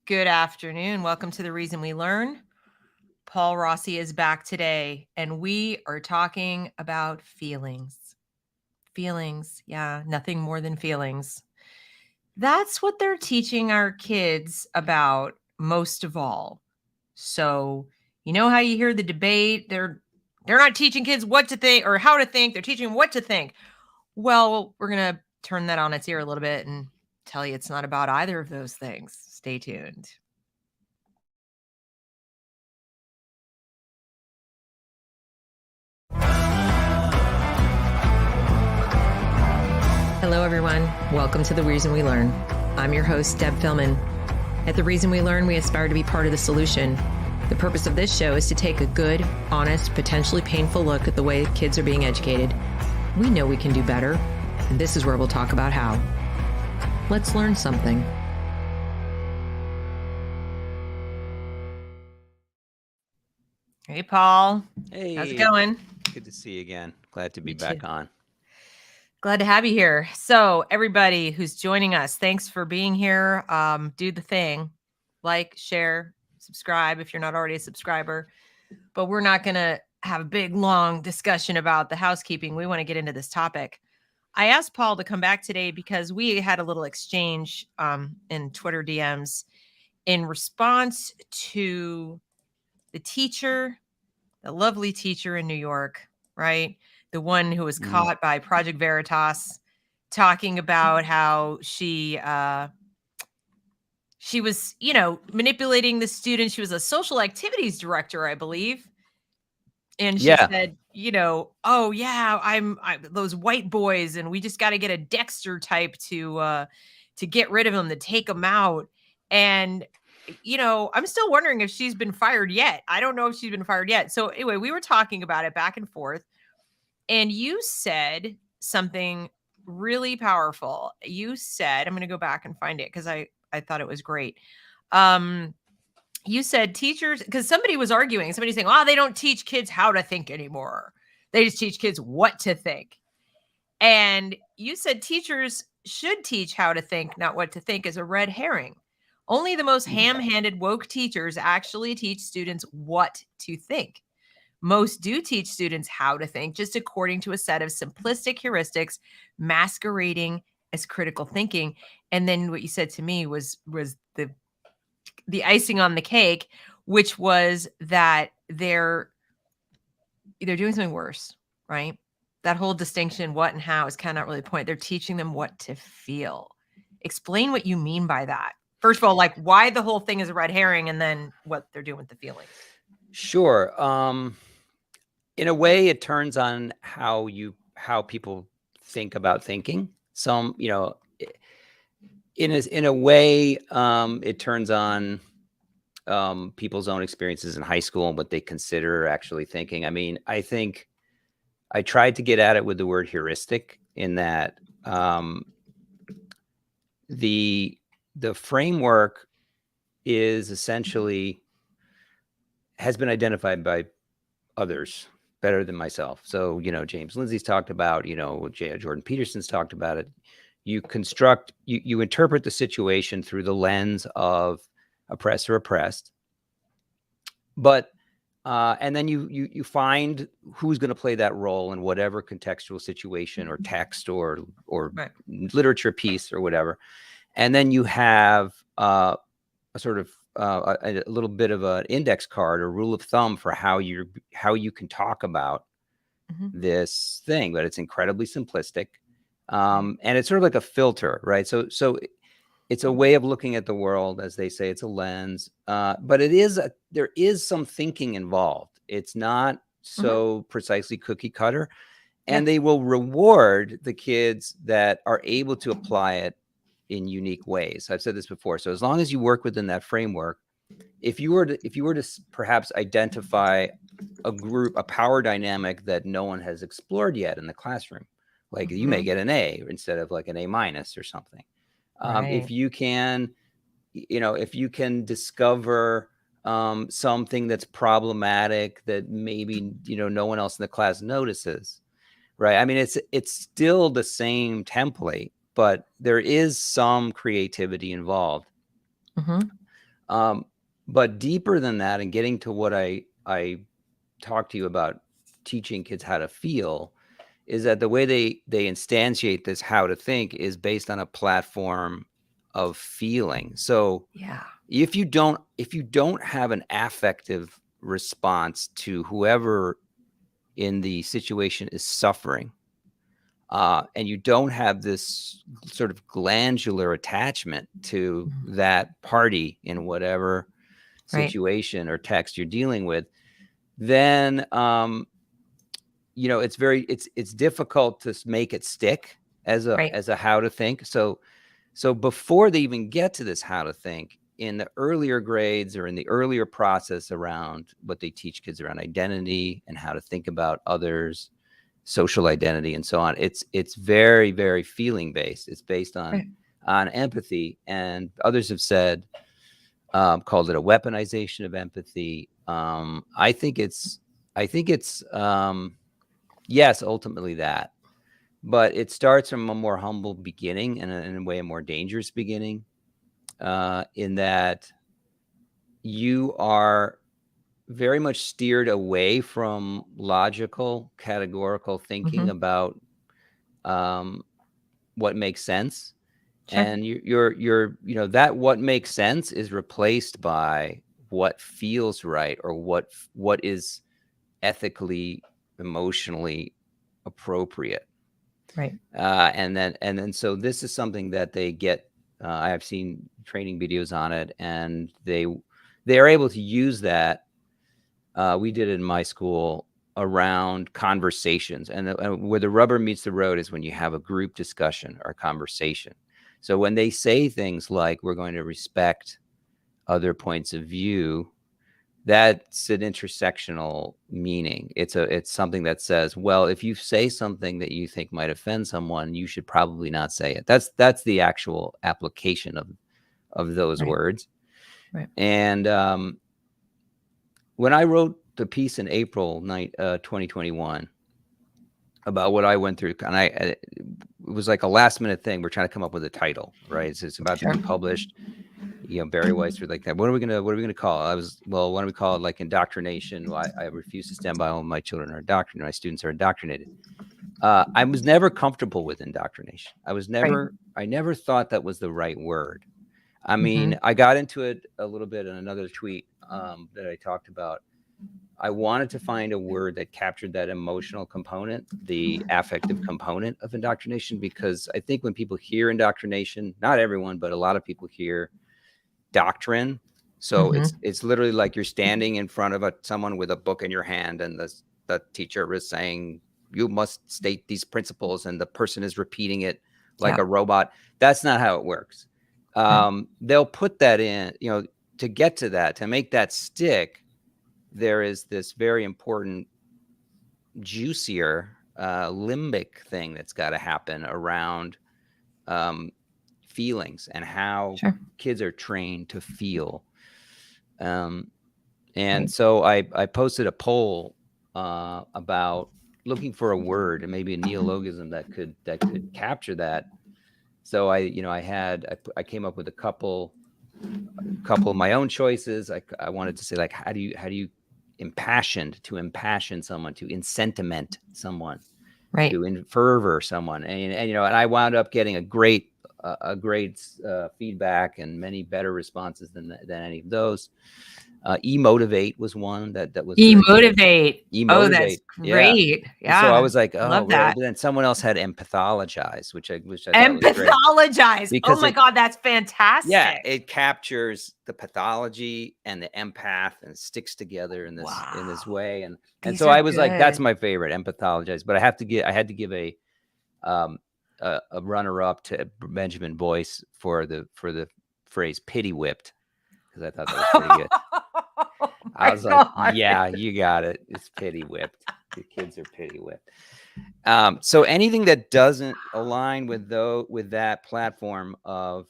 Good afternoon. Welcome to The Reason We Learn. Paul Rossi is back today, and we are talking about feelings. Feelings, yeah, nothing more than feelings. That's what they're teaching our kids about most of all. So, you know how you hear the debate, they're not teaching kids what to think or how to think, they're teaching them what to think. Well, we're going to turn that on its ear a little bit and tell you it's not about either of those things. Stay tuned. Hello, everyone. Welcome to The Reason We Learn. I'm your host, Deb Philman. At The Reason We Learn, we aspire to be part of the solution. The purpose of this show is to take a good, honest, potentially painful look at the way kids are being educated. We know we can do better, and this is where we'll talk about how. Let's learn something. Hey, Paul. Hey. How's it going? Good to see you again. Glad to be back on. Glad to have you here. So everybody who's joining us, thanks for being here. Do the thing, like, share, subscribe if you're not already a subscriber. But we're not going to have a big, long discussion about the housekeeping. We want to get into this topic. I asked Paul to come back today because we had a little exchange in Twitter DMs in response to the teacher, the lovely teacher in New York, right? The one who was caught by Project Veritas talking about how she was, manipulating the students. She was a social activities director, I believe. And she said, oh yeah, I'm those white boys, and we just got to get a Dexter type to get rid of them, to take them out. And I'm still wondering if she's been fired yet. I don't know if she's been fired yet. So anyway, we were talking about it back and forth. And you said something really powerful. You said, I'm going to go back and find it because I thought it was great. You said teachers, because somebody was arguing, somebody saying, they don't teach kids how to think anymore. They just teach kids what to think. And you said teachers should teach how to think, not what to think, is a red herring. Only the most ham-handed woke teachers actually teach students what to think. Most do teach students how to think, just according to a set of simplistic heuristics masquerading as critical thinking. And then what you said to me was the icing on the cake, which was that they're doing something worse, right? That whole distinction, what and how, is kind of not really the point. They're teaching them what to feel. Explain what you mean by that. First of all, like why the whole thing is a red herring, and then what they're doing with the feelings. Sure. In a way, it turns on how people think about thinking. Some, in a way, it turns on people's own experiences in high school and what they consider actually thinking. I mean, I think I tried to get at it with the word heuristic, in that the framework is essentially has been identified by others better than myself. So, James Lindsay's talked about, Jordan Peterson's talked about it. You interpret the situation through the lens of oppressor oppressed, but and then you find who's going to play that role in whatever contextual situation or text or right. literature piece or whatever. And then you have a sort of a little bit of an index card or rule of thumb for how you can talk about this thing, but it's incredibly simplistic. And it's sort of like a filter, right? So it's a way of looking at the world, as they say, it's a lens, but there is some thinking involved. It's not so precisely cookie cutter, and they will reward the kids that are able to apply it in unique ways. I've said this before. So as long as you work within that framework, if you were to perhaps identify a power dynamic that no one has explored yet in the classroom, like you may get an A instead of like an A- or something. Right. If you can discover something that's problematic that maybe, no one else in the class notices, right? I mean, it's still the same template, but there is some creativity involved. But deeper than that, and getting to what I talked to you about, teaching kids how to feel, is that the way they instantiate this how to think is based on a platform of feeling. So Yeah. if you don't have an affective response to whoever in the situation is suffering, and you don't have this sort of glandular attachment to that party in whatever Right. situation or text you're dealing with, then it's difficult to make it stick as a how to think. So before they even get to this how to think, in the earlier grades or in the earlier process around what they teach kids around identity and how to think about others, social identity, and so on, it's very, very feeling based. It's based on empathy, and others have said, called it a weaponization of empathy. I think it's yes, ultimately that, but it starts from a more humble beginning and in a way a more dangerous beginning, in that you are very much steered away from logical, categorical thinking about what makes sense. Sure. And you're that what makes sense is replaced by what feels right, or what is ethically, emotionally appropriate. Right. And then so this is something that they get. I've seen training videos on it, and they are able to use that. We did it in my school around conversations, and where the rubber meets the road is when you have a group discussion or conversation. So when they say things like, we're going to respect other points of view, that's an intersectional meaning. It's something that says, well, if you say something that you think might offend someone, you should probably not say it. That's the actual application of those words. Right. And when I wrote the piece in April 2021 about what I went through, and it was like a last minute thing. We're trying to come up with a title, right? It's about to be published. Barry Weiss were like that. What are we gonna call it? Why don't we call it like indoctrination? Well, I refuse to stand by all my children are indoctrinated. My students are indoctrinated. I was never comfortable with indoctrination. I never thought that was the right word. I mean, I got into it a little bit in another tweet that I talked about. I wanted to find a word that captured that emotional component, the affective component of indoctrination, because I think when people hear indoctrination, not everyone, but a lot of people hear doctrine. So it's literally like you're standing in front of someone with a book in your hand, and the teacher is saying, you must state these principles, and the person is repeating it like a robot. That's not how it works. They'll put that in, to get to that, to make that stick. There is this very important, juicier limbic thing that's got to happen around feelings and how kids are trained to feel. And so I posted a poll about looking for a word and maybe a neologism that could capture that. So I came up with a couple of my own choices. I wanted to say, like, how do you impassion someone, to insentiment someone, to fervor someone, and I wound up getting a great feedback and many better responses than any of those. Emotivate was one that was Emotivate. Oh, that's great. great. Yeah. So I was like, love that. But then someone else had empathologize, which I thought was great. Empathologize. Oh my God, that's fantastic. Yeah, it captures the pathology and the empath and sticks together in this way. And so I was like, that's my favorite, empathologize. But I had to give a runner up to Benjamin Boyce for the phrase pity whipped, because I thought that was pretty good. I was like, yeah, you got it. It's pity whipped. The kids are pity whipped. So anything that doesn't align with that platform of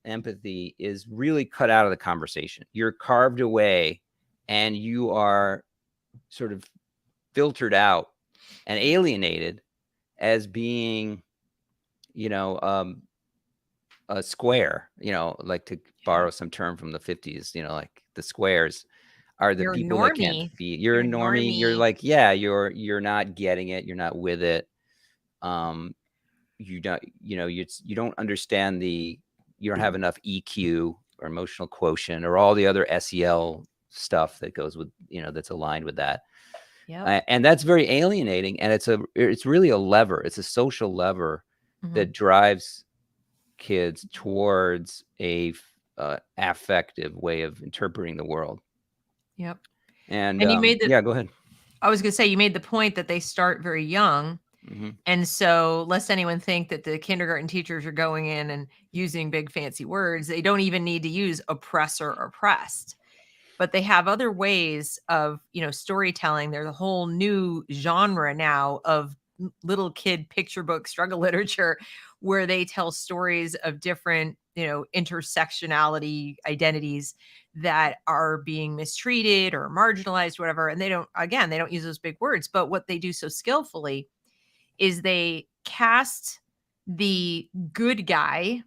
empathy is really cut out of the conversation. You're carved away, and you are sort of filtered out and alienated as being, a square, like to borrow some term from the 50s, like the squares are the You're a people that can't normie. feed. You're You're a a normie. You're normie. like, yeah, you're not getting it. You're not with it. You don't, you don't understand you don't have enough EQ or emotional quotient or all the other SEL stuff that goes with, that's aligned with that. Yep. And that's very alienating. And it's really a lever. It's a social lever that drives kids towards a affective way of interpreting the world. Yep. And And you made the yeah, go ahead. I was going to say, you made the point that they start very young. And so, lest anyone think that the kindergarten teachers are going in and using big fancy words, they don't even need to use oppressor or oppressed, but they have other ways of, storytelling. There's a whole new genre now of little kid picture book struggle literature where they tell stories of different, intersectionality identities that are being mistreated or marginalized, whatever. And they don't use those big words, but what they do so skillfully is they cast the good guy.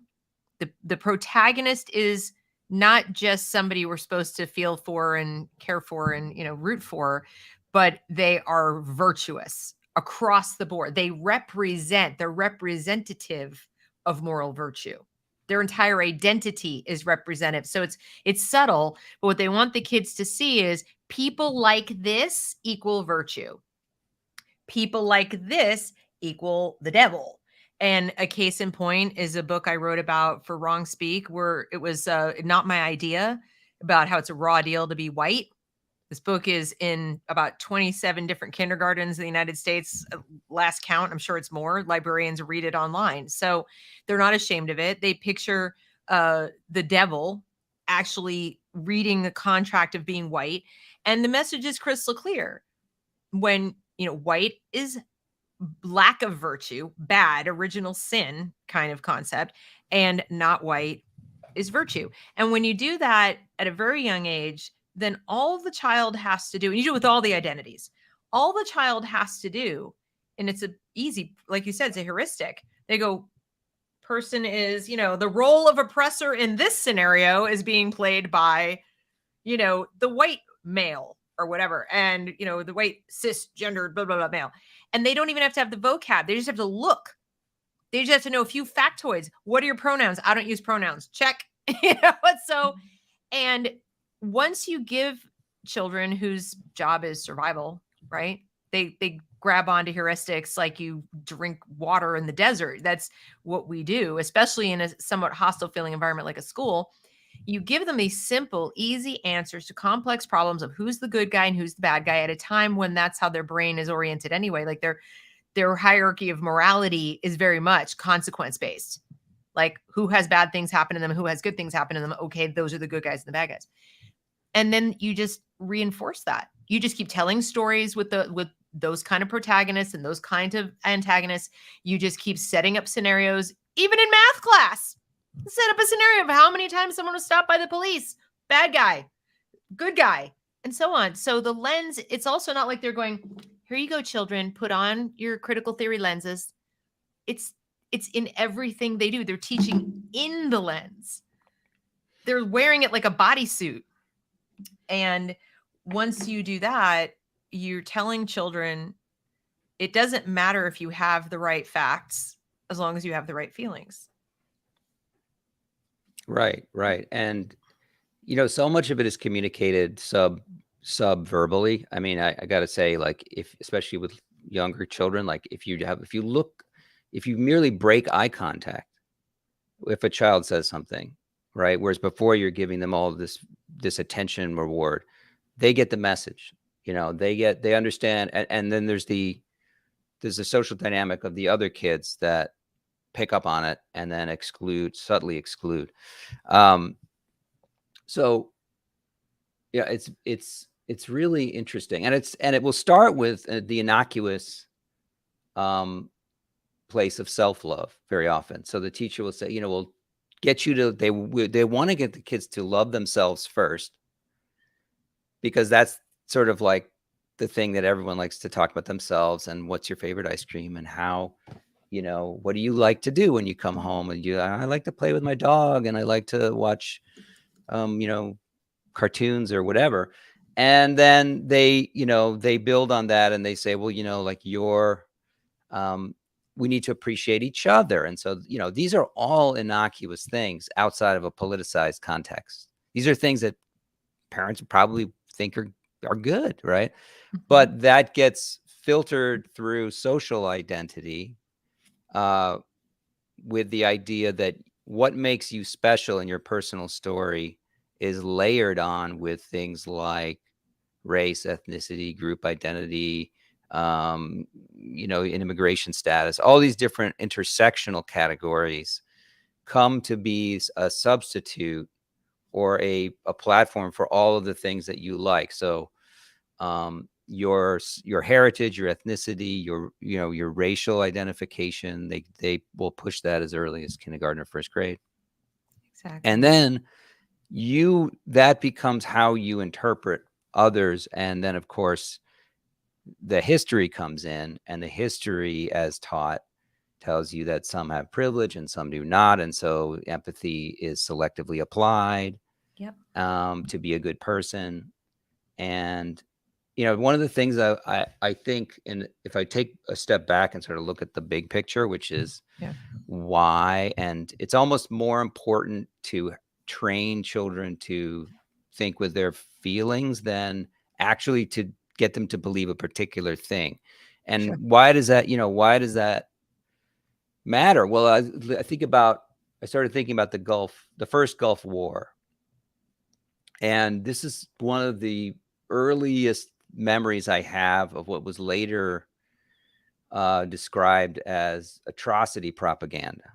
The protagonist is not just somebody we're supposed to feel for and care for and root for, but they are virtuous across the board. They're representative of moral virtue. Their entire identity is representative. So it's subtle, but what they want the kids to see is people like this equal virtue. People like this equal the devil. And a case in point is a book I wrote about for Wrong Speak, where it was not my idea about how it's a raw deal to be white. This book is in about 27 different kindergartens in the United States. Last count, I'm sure it's more. Librarians read it online. So they're not ashamed of it. They picture the devil actually reading the contract of being white. And the message is crystal clear. When, white is lack of virtue, bad, original sin kind of concept, and not white is virtue. And when you do that at a very young age, then all the child has to do, and you do it with all the identities, all the child has to do, and it's a easy, like you said, it's a heuristic. They go, person is, the role of oppressor in this scenario is being played by, the white male or whatever, and the white cisgendered blah blah blah male, and they don't even have to have the vocab. They just have to look. They just have to know a few factoids. What are your pronouns? I don't use pronouns. Check. So, and once you give children whose job is survival, right? They grab onto heuristics like you drink water in the desert. That's what we do, especially in a somewhat hostile feeling environment like a school. You give them these simple, easy answers to complex problems of who's the good guy and who's the bad guy at a time when that's how their brain is oriented anyway. Like their hierarchy of morality is very much consequence based. Like who has bad things happen to them, who has good things happen to them. Okay, those are the good guys and the bad guys. And then you just reinforce that. You just keep telling stories with those kind of protagonists and those kinds of antagonists. You just keep setting up scenarios, even in math class. Set up a scenario of how many times someone was stopped by the police, bad guy, good guy, and so on. So the lens, it's also not like they're going, here you go, children, put on your critical theory lenses. It's in everything they do. They're teaching in the lens. They're wearing it like a bodysuit. And once you do that, you're telling children, it doesn't matter if you have the right facts, as long as you have the right feelings. Right. And, so much of it is communicated sub-verbally. I mean, I got to say, like, especially with younger children, like if you merely break eye contact, if a child says something, right? Whereas before you're giving them all this attention reward, they get the message, they understand. And then there's the social dynamic of the other kids that pick up on it and then subtly exclude. So yeah, it's really interesting, and it will start with the innocuous place of self-love very often. So the teacher will say, we'll get you to, they want to get the kids to love themselves first, because that's sort of like the thing that everyone likes to talk about themselves and what's your favorite ice cream and how you know, what do you like to do when you come home? And I like to play with my dog, and I like to watch, you know, cartoons or whatever. And then they, you know, they build on that and they say, well, you know, like we need to appreciate each other. And so, you know, these are all innocuous things outside of a politicized context. These are things that parents probably think are good, right? But that gets filtered through social identity, with the idea that what makes you special in your personal story is layered on with things like race, ethnicity, group identity, you know, immigration status. All these different intersectional categories come to be a substitute or a platform for all of the things that you like. So your heritage, your ethnicity, your, you know, your racial identification, they will push that as early as kindergarten or first grade. Exactly. And then that becomes how you interpret others. And then, of course, the history comes in, and the history as taught tells you that some have privilege and some do not. And so empathy is selectively applied, Yep. To be a good person. And, you know, one of the things I think, and if I take a step back and sort of look at the big picture, which is why, and it's almost more important to train children to think with their feelings than actually to get them to believe a particular thing. And why does that, you know, why does that matter? Well, I started thinking about the first Gulf War. And this is one of the earliest memories I have of what was later described as atrocity propaganda.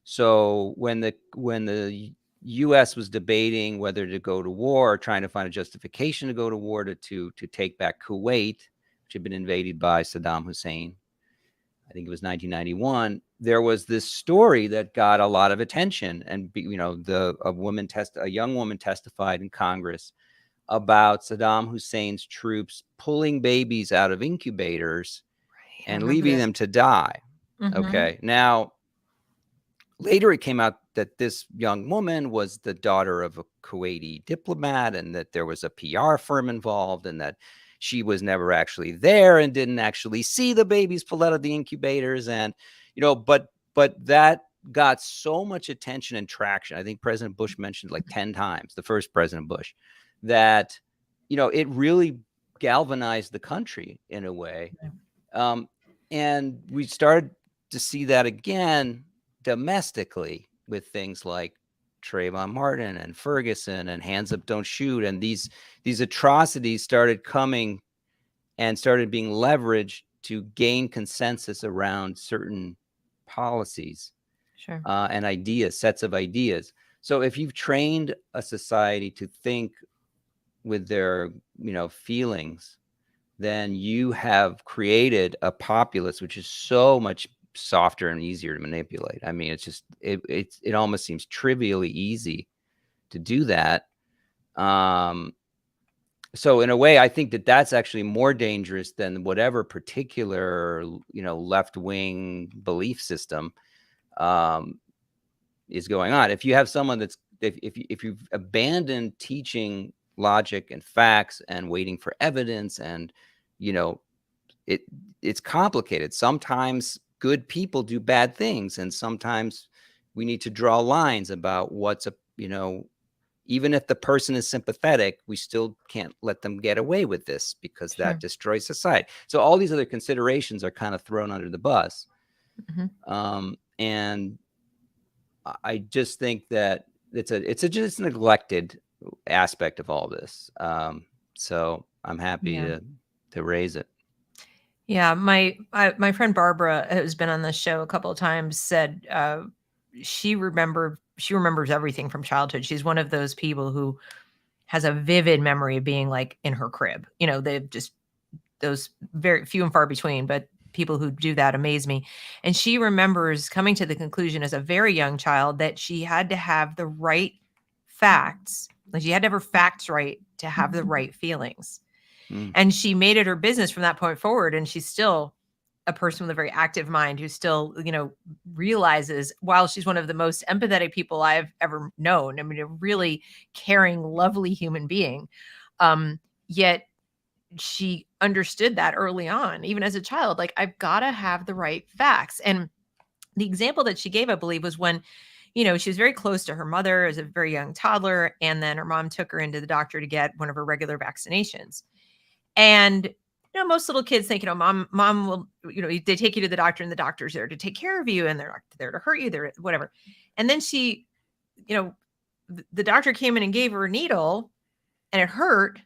So when the U.S. was debating whether to go to war, or trying to find a justification to go to war to take back Kuwait, which had been invaded by Saddam Hussein, I think it was 1991. There was this story that got a lot of attention, and you know, a young woman testified in Congress about Saddam Hussein's troops pulling babies out of incubators and leaving them to die. Okay, now later it came out that this young woman was the daughter of a Kuwaiti diplomat, and that there was a PR firm involved, and that she was never actually there and didn't actually see the babies pulled out of the incubators. And, you know, but that got so much attention and traction. I think President Bush mentioned like 10 times, the first President Bush, that, you know, it really galvanized the country in a way. And we started to see that again domestically with things like Trayvon Martin and Ferguson and Hands Up, Don't Shoot. And these atrocities started coming and started being leveraged to gain consensus around certain policies, and ideas, sets of ideas. So if you've trained a society to think with their, you know, feelings, then you have created a populace which is so much softer and easier to manipulate. I mean, it's just it almost seems trivially easy to do that. So in a way, I think that that's actually more dangerous than whatever particular, you know, left-wing belief system is going on. If you have someone that's if you've abandoned teaching logic and facts and waiting for evidence, and, you know, it's complicated. Sometimes good people do bad things, and sometimes we need to draw lines about what's you know, even if the person is sympathetic, we still can't let them get away with this because that destroys society. So all these other considerations are kind of thrown under the bus. And I just think that it's just a neglected aspect of all this. So I'm happy to raise it. Yeah, my friend Barbara, has been on this show a couple of times, said she remembers everything from childhood. She's one of those people who has a vivid memory of being like in her crib. You know, they've just those very few and far between, but people who do that amaze me. And she remembers coming to the conclusion as a very young child that she had to have the right facts. Like she had to have her facts right to have the right feelings. And she made it her business from that point forward. And she's still a person with a very active mind who still, realizes, while she's one of the most empathetic people I've ever known, I mean, a really caring, lovely human being, yet she understood that early on, even as a child, like, I've got to have the right facts. And the example that she gave, I believe, was when, she was very close to her mother as a very young toddler. And then her mom took her into the doctor to get one of her regular vaccinations. And, most little kids think, mom will, they take you to the doctor and the doctor's there to take care of you and they're not there to hurt you, they're whatever. And then she, the doctor came in and gave her a needle and it hurt.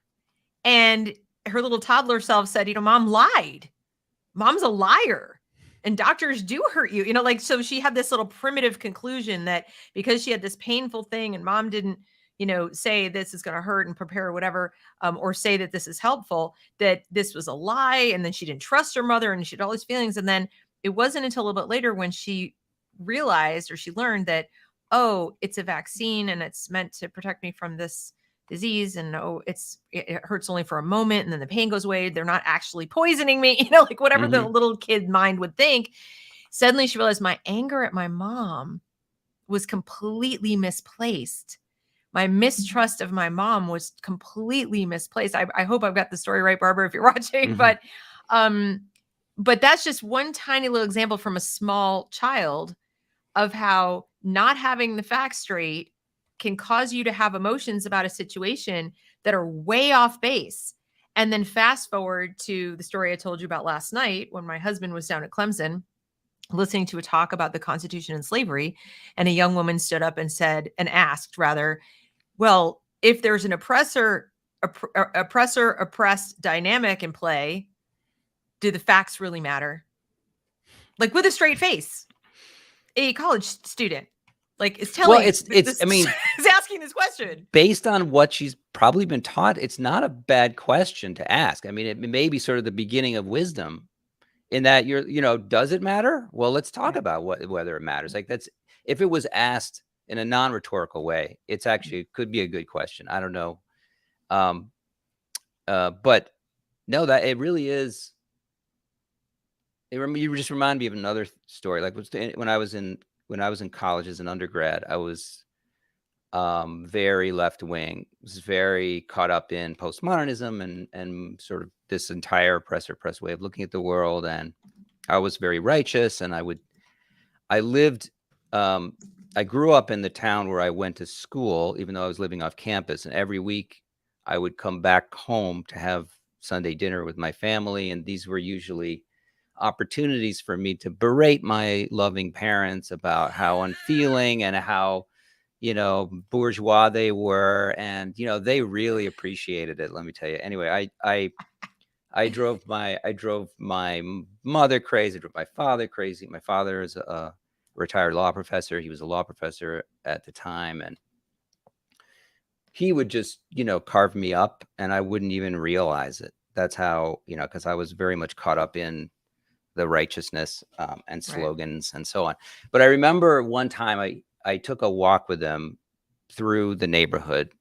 And her little toddler self said, mom lied. Mom's a liar. And doctors do hurt you, so she had this little primitive conclusion that because she had this painful thing and mom didn't, say this is going to hurt and prepare or whatever, or say that this is helpful, that this was a lie. And then she didn't trust her mother and she had all these feelings. And then it wasn't until a little bit later when she realized, or she learned that, oh, it's a vaccine and it's meant to protect me from this disease, and it hurts only for a moment and then the pain goes away, they're not actually poisoning me, like whatever the little kid mind would think. Suddenly she realized my anger at my mom was completely misplaced. My mistrust of my mom was completely misplaced. I hope I've got the story right, Barbara, if you're watching. But that's just one tiny little example from a small child of how not having the facts straight can cause you to have emotions about a situation that are way off base. And then fast forward to the story I told you about last night when my husband was down at Clemson listening to a talk about the Constitution and slavery. And a young woman stood up and asked, well, if there's an oppressor-oppressed dynamic in play, do the facts really matter? Like, with a straight face, a college student is telling is asking this question based on what she's probably been taught. It's not a bad question to ask. I mean, it may be sort of the beginning of wisdom in that does it matter? Well, let's talk about whether it matters. Like, that's, if it was asked in a non-rhetorical way, it's actually could be a good question. I don't know. But no, that it really is. You just remind me of another story. Like, when I was in college as an undergrad, I was very left wing, was very caught up in postmodernism and sort of this entire oppressor way of looking at the world. And I was very righteous, and I grew up in the town where I went to school, even though I was living off campus. And every week I would come back home to have Sunday dinner with my family. And these were usually opportunities for me to berate my loving parents about how unfeeling and how, bourgeois they were. And, they really appreciated it. Let me tell you. Anyway, I drove my mother crazy. I drove my father crazy. My father is a retired law professor. He was a law professor at the time. And he would just, carve me up and I wouldn't even realize it. That's how, because I was very much caught up in the righteousness and slogans and so on. But I remember one time I took a walk with them through the neighborhood.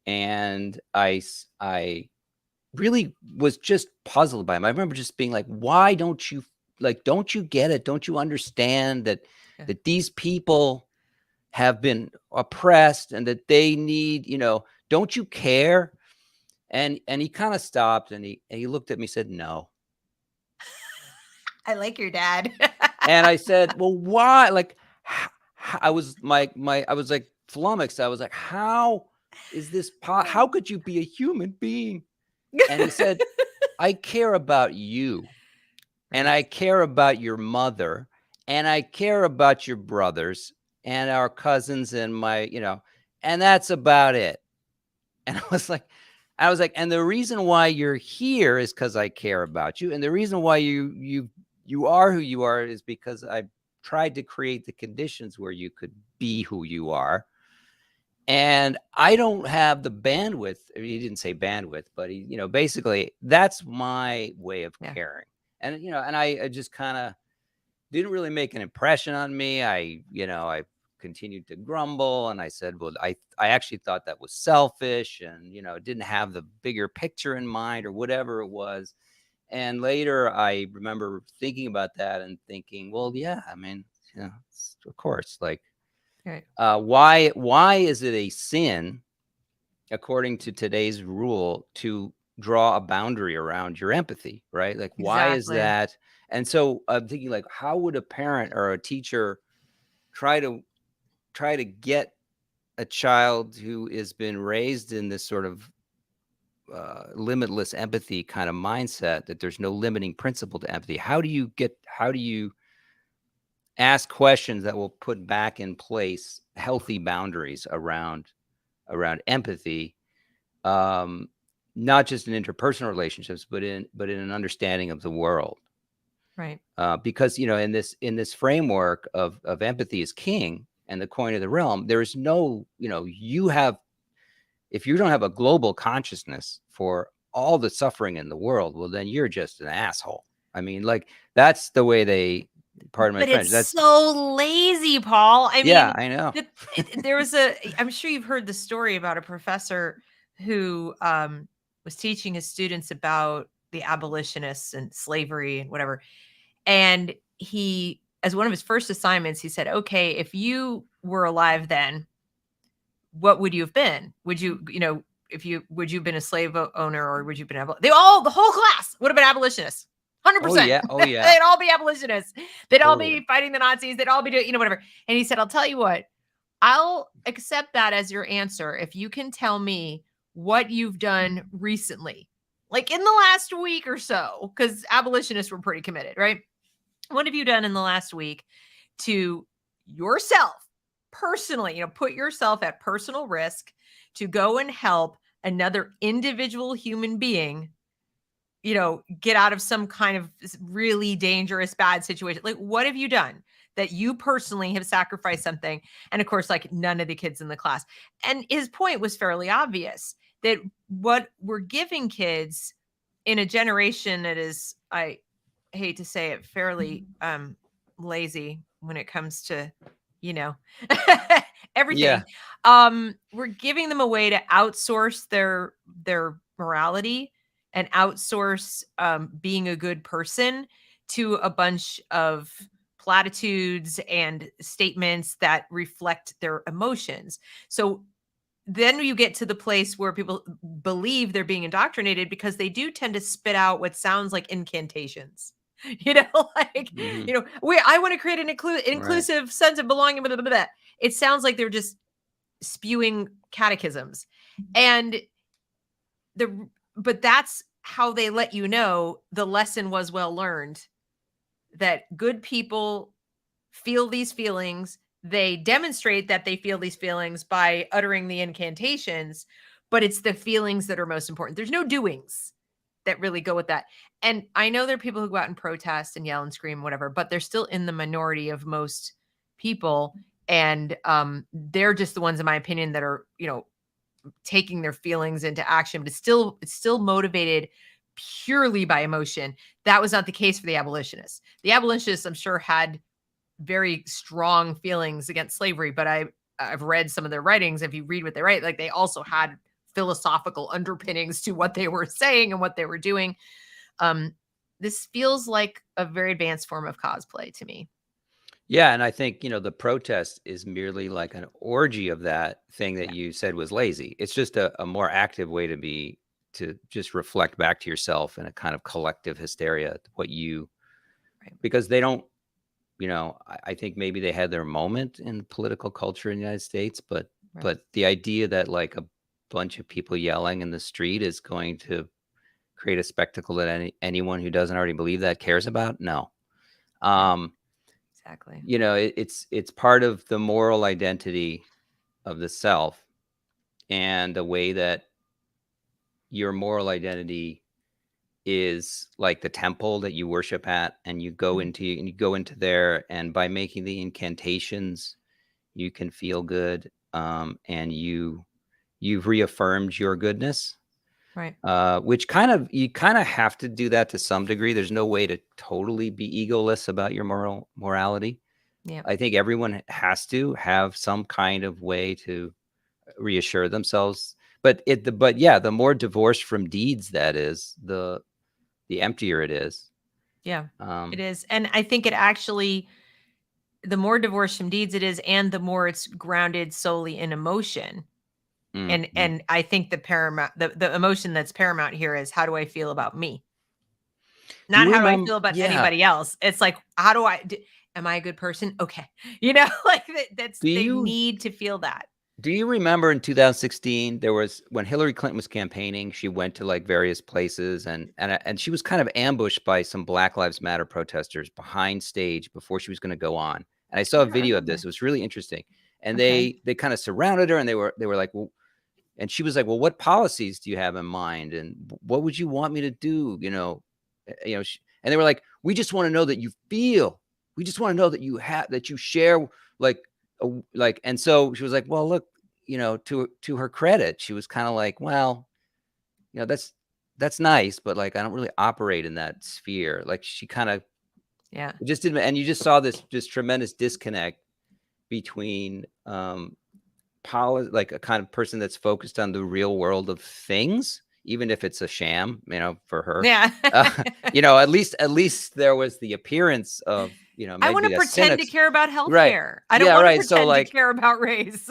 And I really was just puzzled by him. I remember just being like, why don't you get it? Don't you understand that these people have been oppressed and that they need, don't you care? And he kind of stopped and he looked at me and said, no. I like your dad. And I said, well, why? Like, I was I was like flummoxed. I was like, how is this how could you be a human being? And he said, I care about you, and I care about your mother, and I care about your brothers and our cousins and my, and that's about it. And I was like, and the reason why you're here is because I care about you. And the reason why you are who you are is because I tried to create the conditions where you could be who you are. And I don't have the bandwidth. He didn't say bandwidth, but he, basically that's my way of caring. And, and I just kind of didn't really make an impression on me. I continued to grumble. And I said, well, I actually thought that was selfish and, didn't have the bigger picture in mind or whatever it was. And later I remember thinking about that and thinking, well, yeah, I mean, of course, like, Right. why is it a sin, according to today's rule, to draw a boundary around your empathy, right? Like, why is Exactly. that? And so I'm thinking, like, how would a parent or a teacher try to get a child who has been raised in this sort of limitless empathy kind of mindset, that there's no limiting principle to empathy? How do you ask questions that will put back in place healthy boundaries around empathy, not just in interpersonal relationships, but in an understanding of the world? Right. Because in this framework of empathy is king and the coin of the realm, there is no, if you don't have a global consciousness for all the suffering in the world, well, then you're just an asshole. I mean, like, that's the way they, pardon my But French, it's that's, so lazy, Paul. I yeah, mean, I know. there was I'm sure you've heard the story about a professor who was teaching his students about the abolitionists and slavery and whatever. And he, as one of his first assignments, he said, okay, if you were alive then, what would you have been? Would you, would you have been a slave owner, or would you have been the whole class would have been abolitionists? 100%. Oh yeah, They'd all be abolitionists. They'd all totally. be fighting the Nazis. They'd all be doing, whatever. And he said, I'll tell you what, I'll accept that as your answer if you can tell me what you've done recently, like in the last week or so, because abolitionists were pretty committed, right? What have you done in the last week to yourself personally, put yourself at personal risk to go and help another individual human being, get out of some kind of really dangerous, bad situation? Like, what have you done that you personally have sacrificed something? And of course, like, none of the kids in the class. And his point was fairly obvious, that what we're giving kids in a generation that is, I hate to say it, fairly lazy when it comes to, you know, everything. Yeah. We're giving them a way to outsource their morality and outsource being a good person to a bunch of platitudes and statements that reflect their emotions. So then you get to the place where people believe they're being indoctrinated, because they do tend to spit out what sounds like incantations. Like, Hmm. I want to create an Right. inclusive sense of belonging. Blah, blah, blah, blah. It sounds like they're just spewing catechisms. And but that's how they let you know the lesson was well learned, that good people feel these feelings. They demonstrate that they feel these feelings by uttering the incantations, but it's the feelings that are most important. There's no doings that really go with that. And I know there are people who go out and protest and yell and scream, whatever, but they're still in the minority of most people. And they're just the ones, in my opinion, that are, taking their feelings into action, but it's still motivated purely by emotion. That was not the case for the abolitionists. The abolitionists, I'm sure, had very strong feelings against slavery, but I've read some of their writings. If you read what they write, like, they also had philosophical underpinnings to what they were saying and what they were doing. This feels like a very advanced form of cosplay to me. Yeah, and I think, the protest is merely like an orgy of that thing that you said was lazy. It's just a more active way to just reflect back to yourself in a kind of collective hysteria, Right. because they don't, I think maybe they had their moment in political culture in the United States, but the idea that, like, a bunch of people yelling in the street is going to create a spectacle that anyone who doesn't already believe that cares about, no. Exactly. It's part of the moral identity of the self, and the way that your moral identity is like the temple that you worship at, and you go into there, and by making the incantations, you can feel good, and you've reaffirmed your goodness. Right. Which you kind of have to do that to some degree. There's no way to totally be egoless about your morality. Yeah. I think everyone has to have some kind of way to reassure themselves. But yeah, the more divorced from deeds that is, the the emptier it is. Yeah, it is. And I think it actually, the more divorced from deeds it is, and the more it's grounded solely in emotion. And I think the emotion that's paramount here is, how do I feel about me? Do Not you how do I remember? feel about Yeah. anybody else. It's like, how do am I a good person? Okay. You know, like Do they you need to feel that. Do you remember in 2016 there was when Hillary Clinton was campaigning, she went to like various places and she was kind of ambushed by some Black Lives Matter protesters behind stage before she was going to go on. And I saw I a don't video of this. remember. It was really interesting. And Okay. they kind of surrounded her and they were like, well, and she was like, well, what policies do you have in mind? And what would you want me to do? And they were like, we just want to know that you feel, we just want to know that you have, that you share like, and so she was like, well, look, to her credit, she was kind of like, well, that's nice, but like, I don't really operate in that sphere. Like she kind of Yeah. just didn't, and you just saw this tremendous disconnect between, like a kind of person that's focused on the real world of things, even if it's a sham, for her. Yeah. At least there was the appearance of, I want maybe to a pretend to cynics. care about Right. healthcare. I don't Yeah, want to right. So pretend to like, care about race.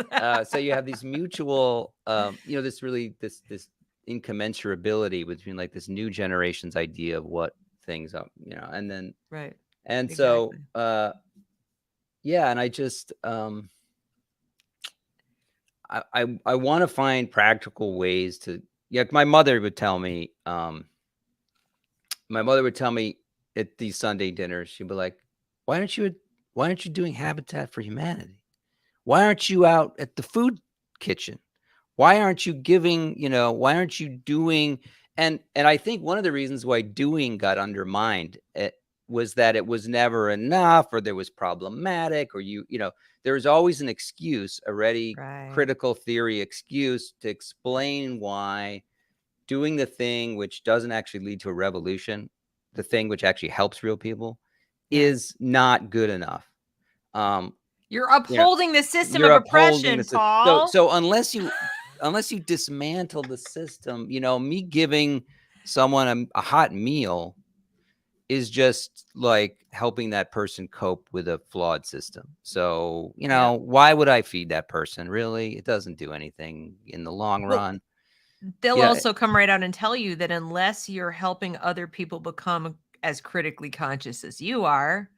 so you have these mutual, this incommensurability between like this new generation's idea of what things are, and then, Right. and so, Exactly. yeah. And I just, I want to find practical ways to, yeah. My mother would tell me, at these Sunday dinners, she'd be like, why aren't you doing Habitat for Humanity? Why aren't you out at the food kitchen? Why aren't you giving, why aren't you doing? And I think one of the reasons why doing got undermined, was that it was never enough, or there was problematic, or there was always an excuse, a ready Right. critical theory excuse to explain why doing the thing which doesn't actually lead to a revolution, the thing which actually helps real people, Yeah. is not good enough. You're You know, upholding the system you're of upholding oppression, this. So Paul. unless you dismantle the system, me giving someone a hot meal is just like helping that person cope with a flawed system. So, Yep. why would I feed that person? Really? It doesn't do anything in the long Well, run. they'll Yeah. also come right out and tell you that unless you're helping other people become as critically conscious as you are,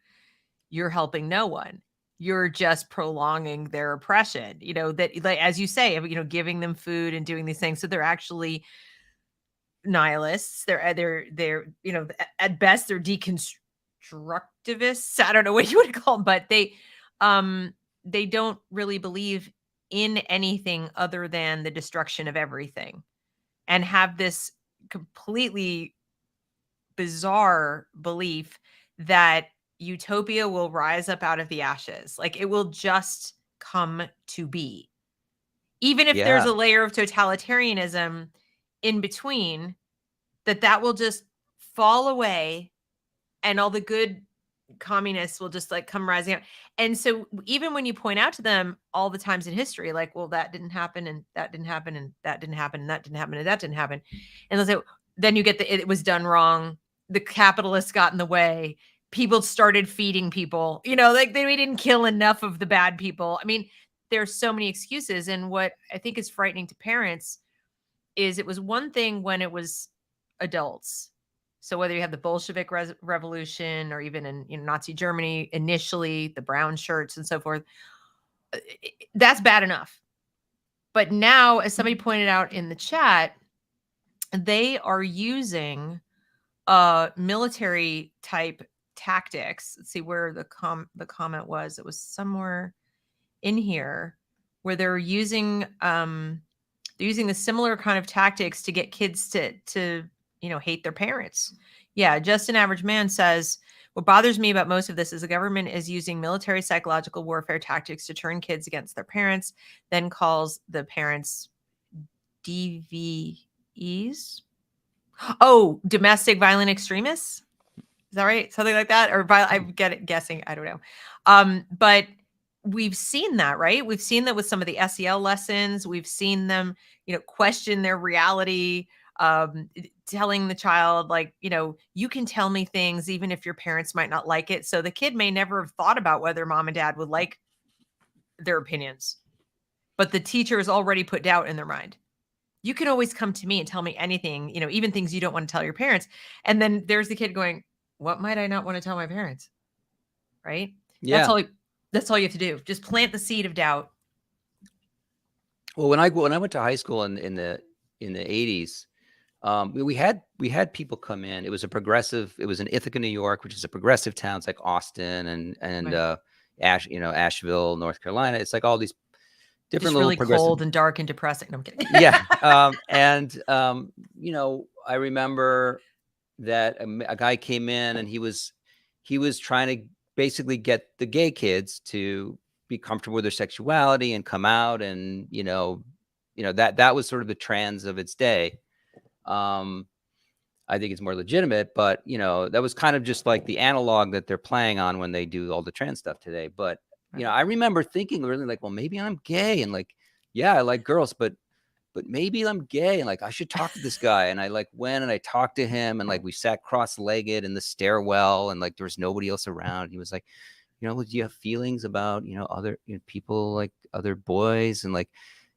you're helping no one. You're just prolonging their oppression. That, like, as you say, giving them food and doing these things. So they're actually nihilists. They're at best they're deconstructivists. I don't know what you would call them, but they don't really believe in anything other than the destruction of everything, and have this completely bizarre belief that utopia will rise up out of the ashes. Like, it will just come to be. Even if there's Yeah. a layer of totalitarianism in between, that will just fall away, and all the good communists will just like come rising up. And so even when you point out to them all the times in history, like, well, that didn't happen, and that didn't happen, and that didn't happen, and that didn't happen, and that didn't happen. And they'll say, then you get it was done wrong. The capitalists got in the way. People started feeding people, like we didn't kill enough of the bad people. I mean, there's so many excuses. And what I think is frightening to parents is, it was one thing when it was adults. So whether you have the Bolshevik revolution, or even in Nazi Germany initially, the brown shirts and so forth, that's bad enough. But now, as somebody pointed out in the chat, they are using military type tactics. Let's see where the comment was. It was somewhere in here, where they're using the similar kind of tactics to get kids to hate their parents. Yeah, Just an Average Man says, what bothers me about most of this is the government is using military psychological warfare tactics to turn kids against their parents, then calls the parents DVEs. Oh, domestic violent extremists. Is that right? Something like that? Or I'm guessing. I don't know. But we've seen that, right? We've seen that with some of the SEL lessons. We've seen them, question their reality. telling the child, like, you can tell me things even if your parents might not like it. So the kid may never have thought about whether mom and dad would like their opinions, but the teacher has already put doubt in their mind. You can always come to me and tell me anything, even things you don't want to tell your parents. And then there's the kid going, what might I not want to tell my parents? Right? Yeah. That's all you have to do. Just plant the seed of doubt. Well, when I went to high school in the 80s, we had people come in. It was in Ithaca, New York, which is a progressive town. It's like Austin and Right. Asheville, North Carolina. It's like all these different Just little really progressive. cold and dark and depressing. No, I'm kidding. Yeah. I remember that a guy came in and he was trying to basically get the gay kids to be comfortable with their sexuality and come out, and that was sort of the trends of its day. I think it's more legitimate, but that was kind of just like the analog that they're playing on when they do all the trans stuff today. But Right. I remember thinking really like, well, maybe I'm gay, and like, yeah, I like girls, but maybe I'm gay, and like I should talk to this guy. And I like went and I talked to him, and like we sat cross-legged in the stairwell, and like there was nobody else around. He was like, do you have feelings about other people, like other boys? And like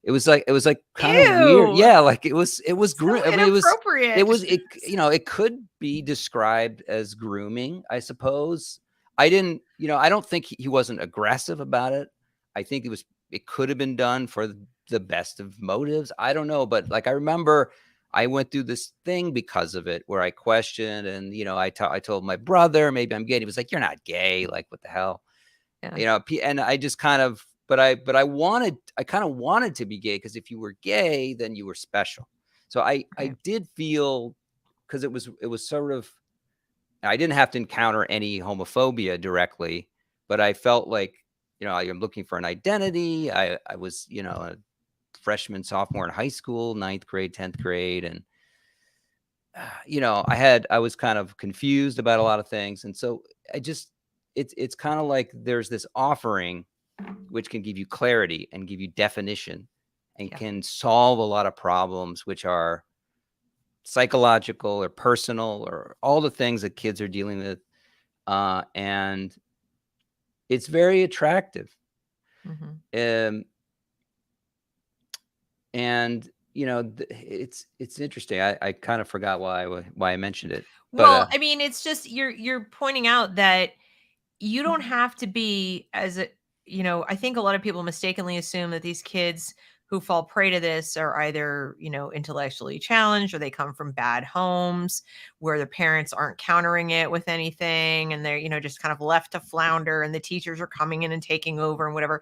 it was like kind of weird. Ew. Yeah, like it was So I mean, inappropriate. it could be described as grooming, I suppose. I don't think he wasn't aggressive about it. I think it could have been done for the best of motives. I don't know, but like I remember I went through this thing because of it where I questioned, and I told my brother maybe I'm gay. He was like, "You're not gay. Like, what the hell?" Yeah. And I just kind of, but I kind of wanted to be gay, because if you were gay, then you were special. So I Right. did feel, because it was sort of, I didn't have to encounter any homophobia directly, but I felt like, I'm looking for an identity. I was, a freshman, sophomore in high school, 9th grade, 10th grade. And, I was kind of confused about a lot of things. And so it's kind of like there's this offering which can give you clarity and give you definition and Yeah. can solve a lot of problems, which are psychological or personal or all the things that kids are dealing with. And it's very attractive. Mm-hmm. And it's interesting. I kind of forgot why I mentioned it. Well, But I mean, it's just you're pointing out that you don't have to be I think a lot of people mistakenly assume that these kids who fall prey to this are either, intellectually challenged, or they come from bad homes where their parents aren't countering it with anything, and they're, just kind of left to flounder, and the teachers are coming in and taking over and whatever.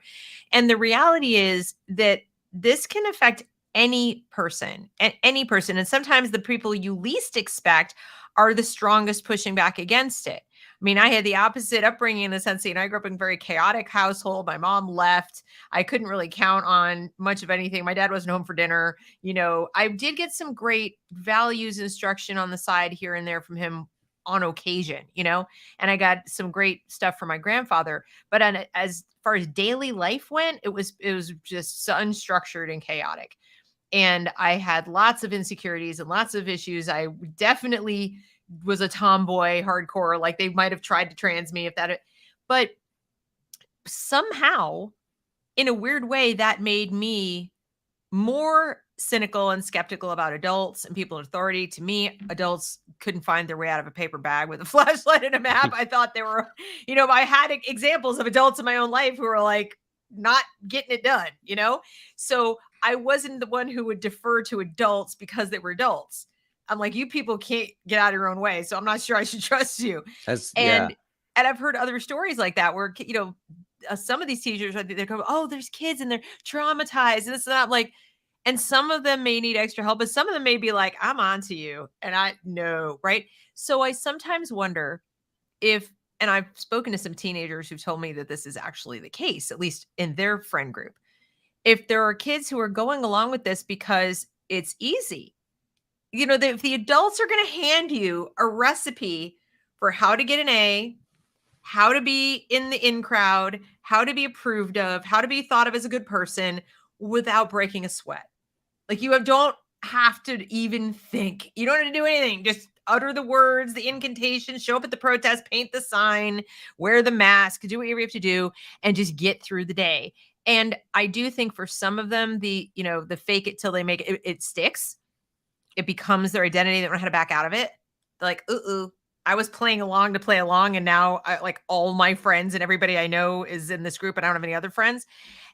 And the reality is that this can affect any person, and any person. And sometimes the people you least expect are the strongest pushing back against it. I mean, I had the opposite upbringing in the sense that I grew up in a very chaotic household. My mom left. I couldn't really count on much of anything. My dad wasn't home for dinner. I did get some great values instruction on the side here and there from him on occasion, and I got some great stuff from my grandfather. But as far as daily life went, it was just so unstructured and chaotic. And I had lots of insecurities and lots of issues. I definitely was a tomboy hardcore. Like, they might have tried to trans me but somehow, in a weird way, that made me more cynical and skeptical about adults and people in authority. To me, adults couldn't find their way out of a paper bag with a flashlight and a map. I thought they were, I had examples of adults in my own life who were like not getting it done, So I wasn't the one who would defer to adults because they were adults. I'm like, you people can't get out of your own way, so I'm not sure I should trust you. yeah. And I've heard other stories like that where, some of these teachers, they're going, oh, there's kids and they're traumatized and this and that. Like, and some of them may need extra help, but some of them may be like, I'm on to you. And I know, right? So I sometimes wonder and I've spoken to some teenagers who told me that this is actually the case, at least in their friend group. If there are kids who are going along with this because it's easy, if the adults are going to hand you a recipe for how to get an A, how to be in the in crowd, how to be approved of, how to be thought of as a good person without breaking a sweat. Like, have to even think. You don't have to do anything. Just utter the words, the incantations, show up at the protest, paint the sign, wear the mask, do whatever you have to do, and just get through the day. And I do think for some of them, the fake it till they make it sticks. It becomes their identity. They don't know how to back out of it. They're like, ooh, I was playing along to play along, and now like all my friends and everybody I know is in this group, and I don't have any other friends.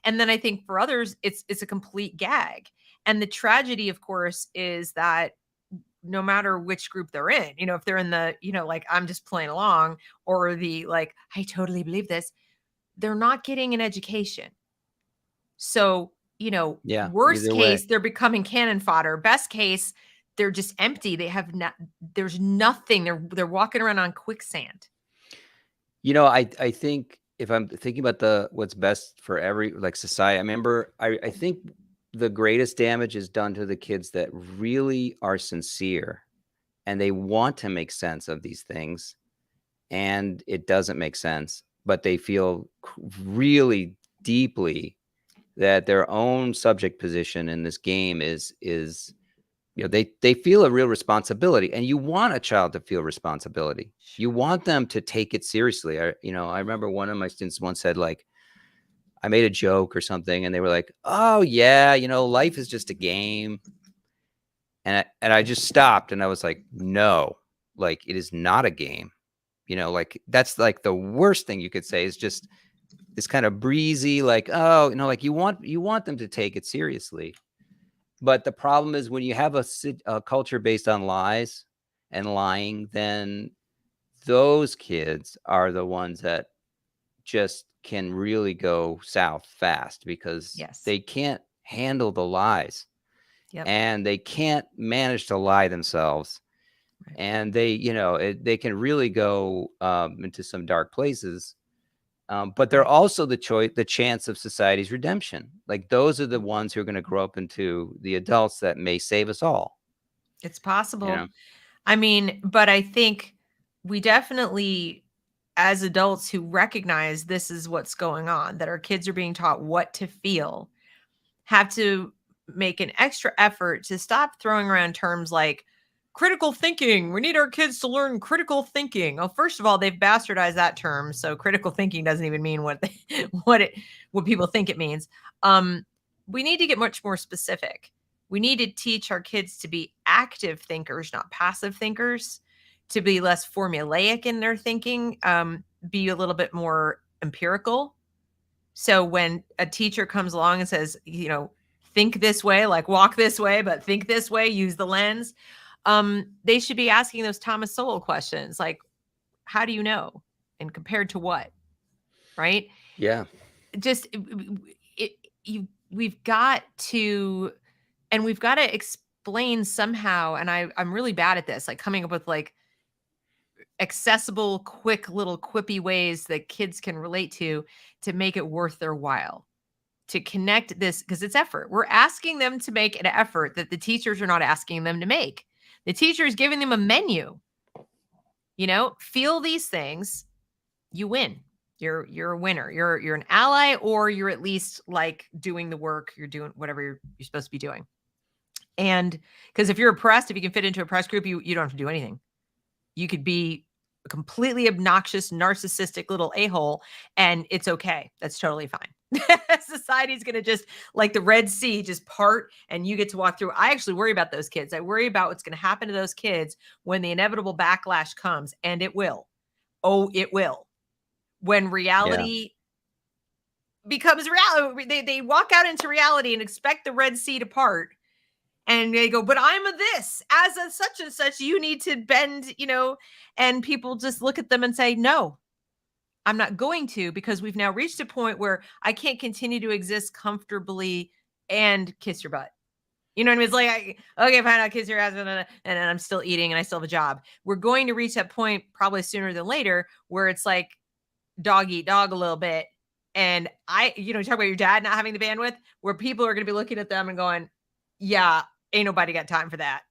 And then I think for others, it's a complete gag. And the tragedy, of course, is that no matter which group they're in, if they're in the, like I'm just playing along, or the like, I totally believe this, they're not getting an education. So, Yeah, worst either way. case, they're becoming cannon fodder. Best case, they're just empty. They have not, there's nothing. They're walking around on quicksand. I think if I'm thinking about what's best for every society, I think the greatest damage is done to the kids that really are sincere and they want to make sense of these things, and it doesn't make sense, but they feel really deeply that their own subject position in this game is they feel a real responsibility, and you want a child to feel responsibility. You want them to take it seriously. I remember one of my students once said, like, I made a joke or something, and they were like, "Oh yeah, life is just a game." And I just stopped, and I was like, "No, like it is not a game." Like that's like the worst thing you could say is just this kind of breezy, like, oh, like you want them to take it seriously. But the problem is when you have a culture based on lies and lying, then those kids are the ones that just can really go south fast because Yes. they can't handle the lies. Yep. And they can't manage to lie themselves. Right. And they can really go into some dark places. But they're also the chance of society's redemption. Like those are the ones who are going to grow up into the adults that may save us all. It's possible. I mean, but I think we definitely, as adults who recognize this is what's going on, that our kids are being taught what to feel, have to make an extra effort to stop throwing around terms like critical thinking. We need our kids to learn critical thinking. Oh, first of all, they've bastardized that term, so critical thinking doesn't even mean what what people think it means. We need to get much more specific. We need to teach our kids to be active thinkers, not passive thinkers, to be less formulaic in their thinking, be a little bit more empirical. So when a teacher comes along and says, think this way, like walk this way, but think this way, use the lens, they should be asking those Thomas Sowell questions, like, how do you know? And compared to what? Right? Yeah. Just we've got to, and we've got to explain somehow. And I'm really bad at this, like coming up with like accessible, quick little quippy ways that kids can relate to make it worth their while, to connect this, because it's effort. We're asking them to make an effort that the teachers are not asking them to make. The teacher is giving them a menu. Feel these things, you win. You're a winner. You're an ally, or you're at least like doing the work. You're doing whatever you're supposed to be doing. And because if you're oppressed, if you can fit into a press group, you don't have to do anything. You could be a completely obnoxious, narcissistic little a-hole, and it's okay. That's totally fine. Society's going to just, like the Red Sea, just part, and you get to walk through. I actually worry about those kids. I worry about what's going to happen to those kids when the inevitable backlash comes, and it will. Oh, it will. When reality becomes reality, they walk out into reality and expect the Red Sea to part. And they go, but I'm a this, as a such and such, you need to bend, and people just look at them and say, no, I'm not going to, because we've now reached a point where I can't continue to exist comfortably and kiss your butt. You know what I mean? It's like, okay, fine, I'll kiss your ass, and then I'm still eating and I still have a job. We're going to reach that point probably sooner than later where it's like dog eat dog a little bit. And you talk about your dad not having the bandwidth, where people are going to be looking at them and going, yeah, ain't nobody got time for that.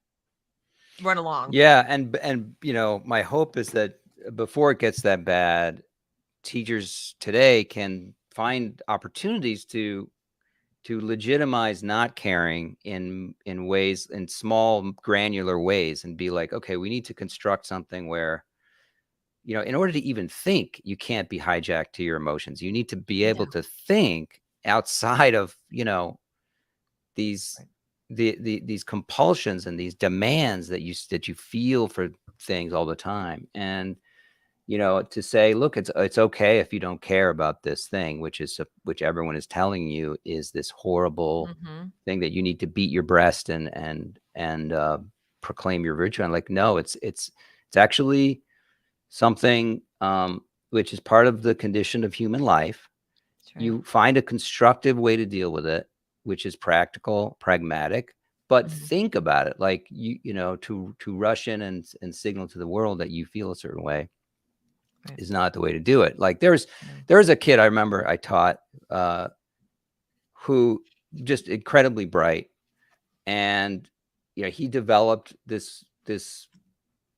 Run along. Yeah. And my hope is that before it gets that bad, teachers today can find opportunities to legitimize not caring in ways, in small granular ways, and be like, okay, we need to construct something where, in order to even think, you can't be hijacked to your emotions. You need to be able to think outside of, these these compulsions and these demands that you feel for things all the time. And to say, look, it's okay if you don't care about this thing, which everyone is telling you is this horrible thing that you need to beat your breast and proclaim your virtue on. Like, no, it's actually something which is part of the condition of human life. Right. You find a constructive way to deal with it, which is practical, pragmatic, but think about it. Like, to rush in and signal to the world that you feel a certain way is not the way to do it. Like, there's a kid I remember I taught who just incredibly bright, and he developed this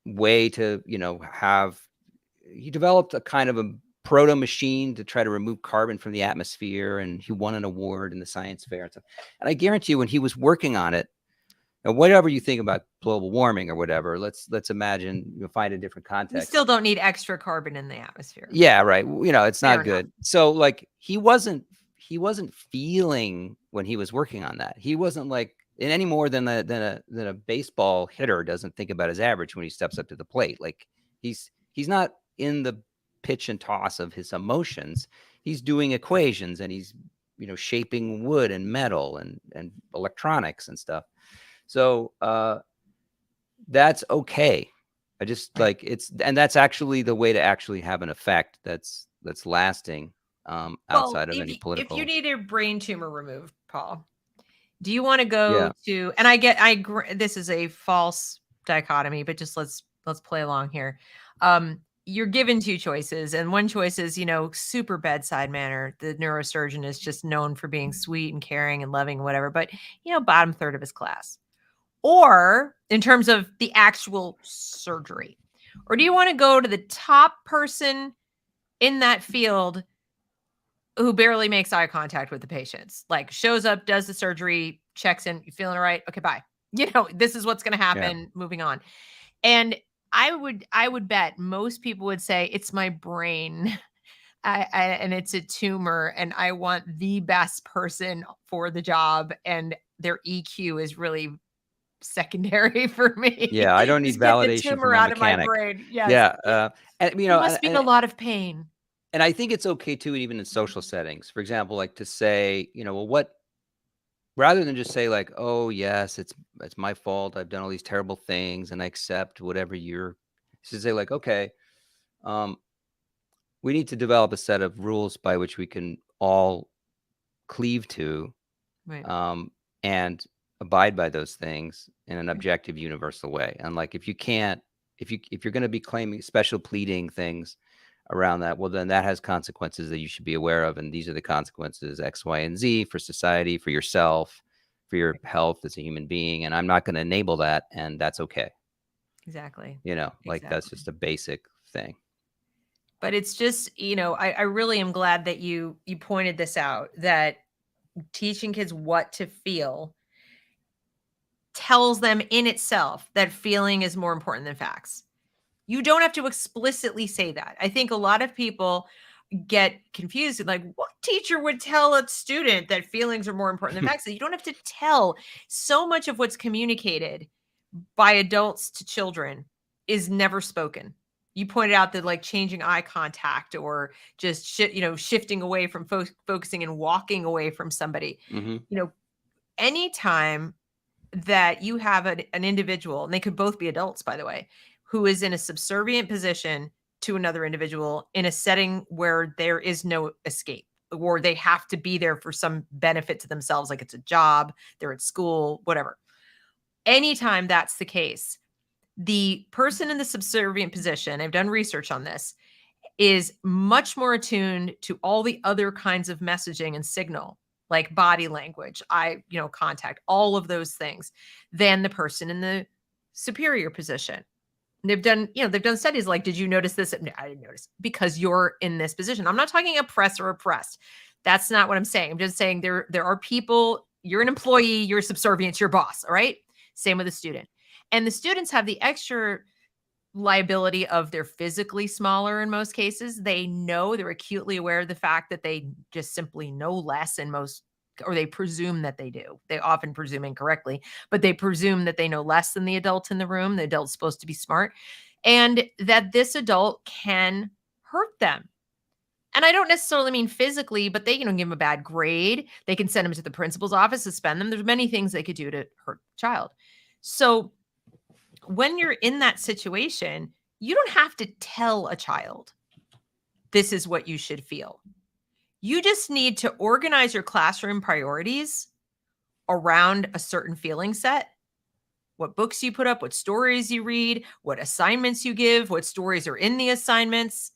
way to he developed a kind of a proto machine to try to remove carbon from the atmosphere, and he won an award in the science fair and stuff. And I guarantee you, when he was working on it, and whatever you think about global warming or whatever, let's imagine, find a different context. We still don't need extra carbon in the atmosphere. Yeah, right. It's not good. So, like, he wasn't feeling when he was working on that. He wasn't like, in any more than a baseball hitter doesn't think about his average when he steps up to the plate. Like, he's not in the pitch and toss of his emotions. He's doing equations, and he's shaping wood and metal and electronics and stuff. So that's okay. I just like, and that's actually the way to actually have an effect that's lasting outside of any political. If you need a brain tumor removed, Paul, do you want to go to, and I agree, this is a false dichotomy, but just let's play along here. You're given two choices, and one choice is, super bedside manner. The neurosurgeon is just known for being sweet and caring and loving and whatever, but, bottom third of his class. Or in terms of the actual surgery. Or do you want to go to the top person in that field who barely makes eye contact with the patients? Like, shows up, does the surgery, checks in, you feeling all right? Okay, bye. This is what's going to happen, moving on. And I would bet most people would say, it's my brain. And it's a tumor, and I want the best person for the job, and their EQ is really secondary for me. Yeah, I don't need validation from my mechanic. Of my brain. Yes. Yeah, and you must be in a lot of pain. And I think it's okay too, even in social settings. For example, like, to say, well, rather than just say, like, oh yes, it's my fault, I've done all these terrible things, and I accept whatever you're. To say, like, okay, we need to develop a set of rules by which we can all cleave to, and abide by those things in an objective, universal way. And, like, if you're going to be claiming special pleading things around that, well, then that has consequences that you should be aware of. And these are the consequences X, Y, and Z for society, for yourself, for your health as a human being. And I'm not going to enable that. And that's okay. Exactly. Like, that's just a basic thing. But it's just, I really am glad that you pointed this out, that teaching kids what to feel tells them in itself that feeling is more important than facts. You don't have to explicitly say that. I think a lot of people get confused. Like, what teacher would tell a student that feelings are more important than facts? You don't have to tell. So much of what's communicated by adults to children is never spoken. You pointed out that, like, changing eye contact, or just shifting away from focusing and walking away from somebody. Anytime that you have an individual, and they could both be adults, by the way, who is in a subservient position to another individual in a setting where there is no escape, or they have to be there for some benefit to themselves, like it's a job, they're at school, whatever. Anytime that's the case, the person in the subservient position, I've done research on this, is much more attuned to all the other kinds of messaging and signal, like body language, contact, all of those things, than the person in the superior position. They've done, they've done studies like, did you notice this? No, I didn't notice, because you're in this position. I'm not talking oppress or oppressed. That's not what I'm saying. I'm just saying there are people, you're an employee, you're subservient to your boss. All right. Same with a student. And the students have the extra liability of they're physically smaller in most cases. They're acutely aware of the fact that they just simply know less in most, or they presume that they do. They often presume incorrectly, but they presume that they know less than the adult in the room. The adult's supposed to be smart, and that this adult can hurt them. And I don't necessarily mean physically, but they, give them a bad grade. They can send them to the principal's office, suspend them. There's many things they could do to hurt the child. So when you're in that situation, you don't have to tell a child, this is what you should feel. You just need to organize your classroom priorities around a certain feeling set. What books you put up, what stories you read, what assignments you give, what stories are in the assignments.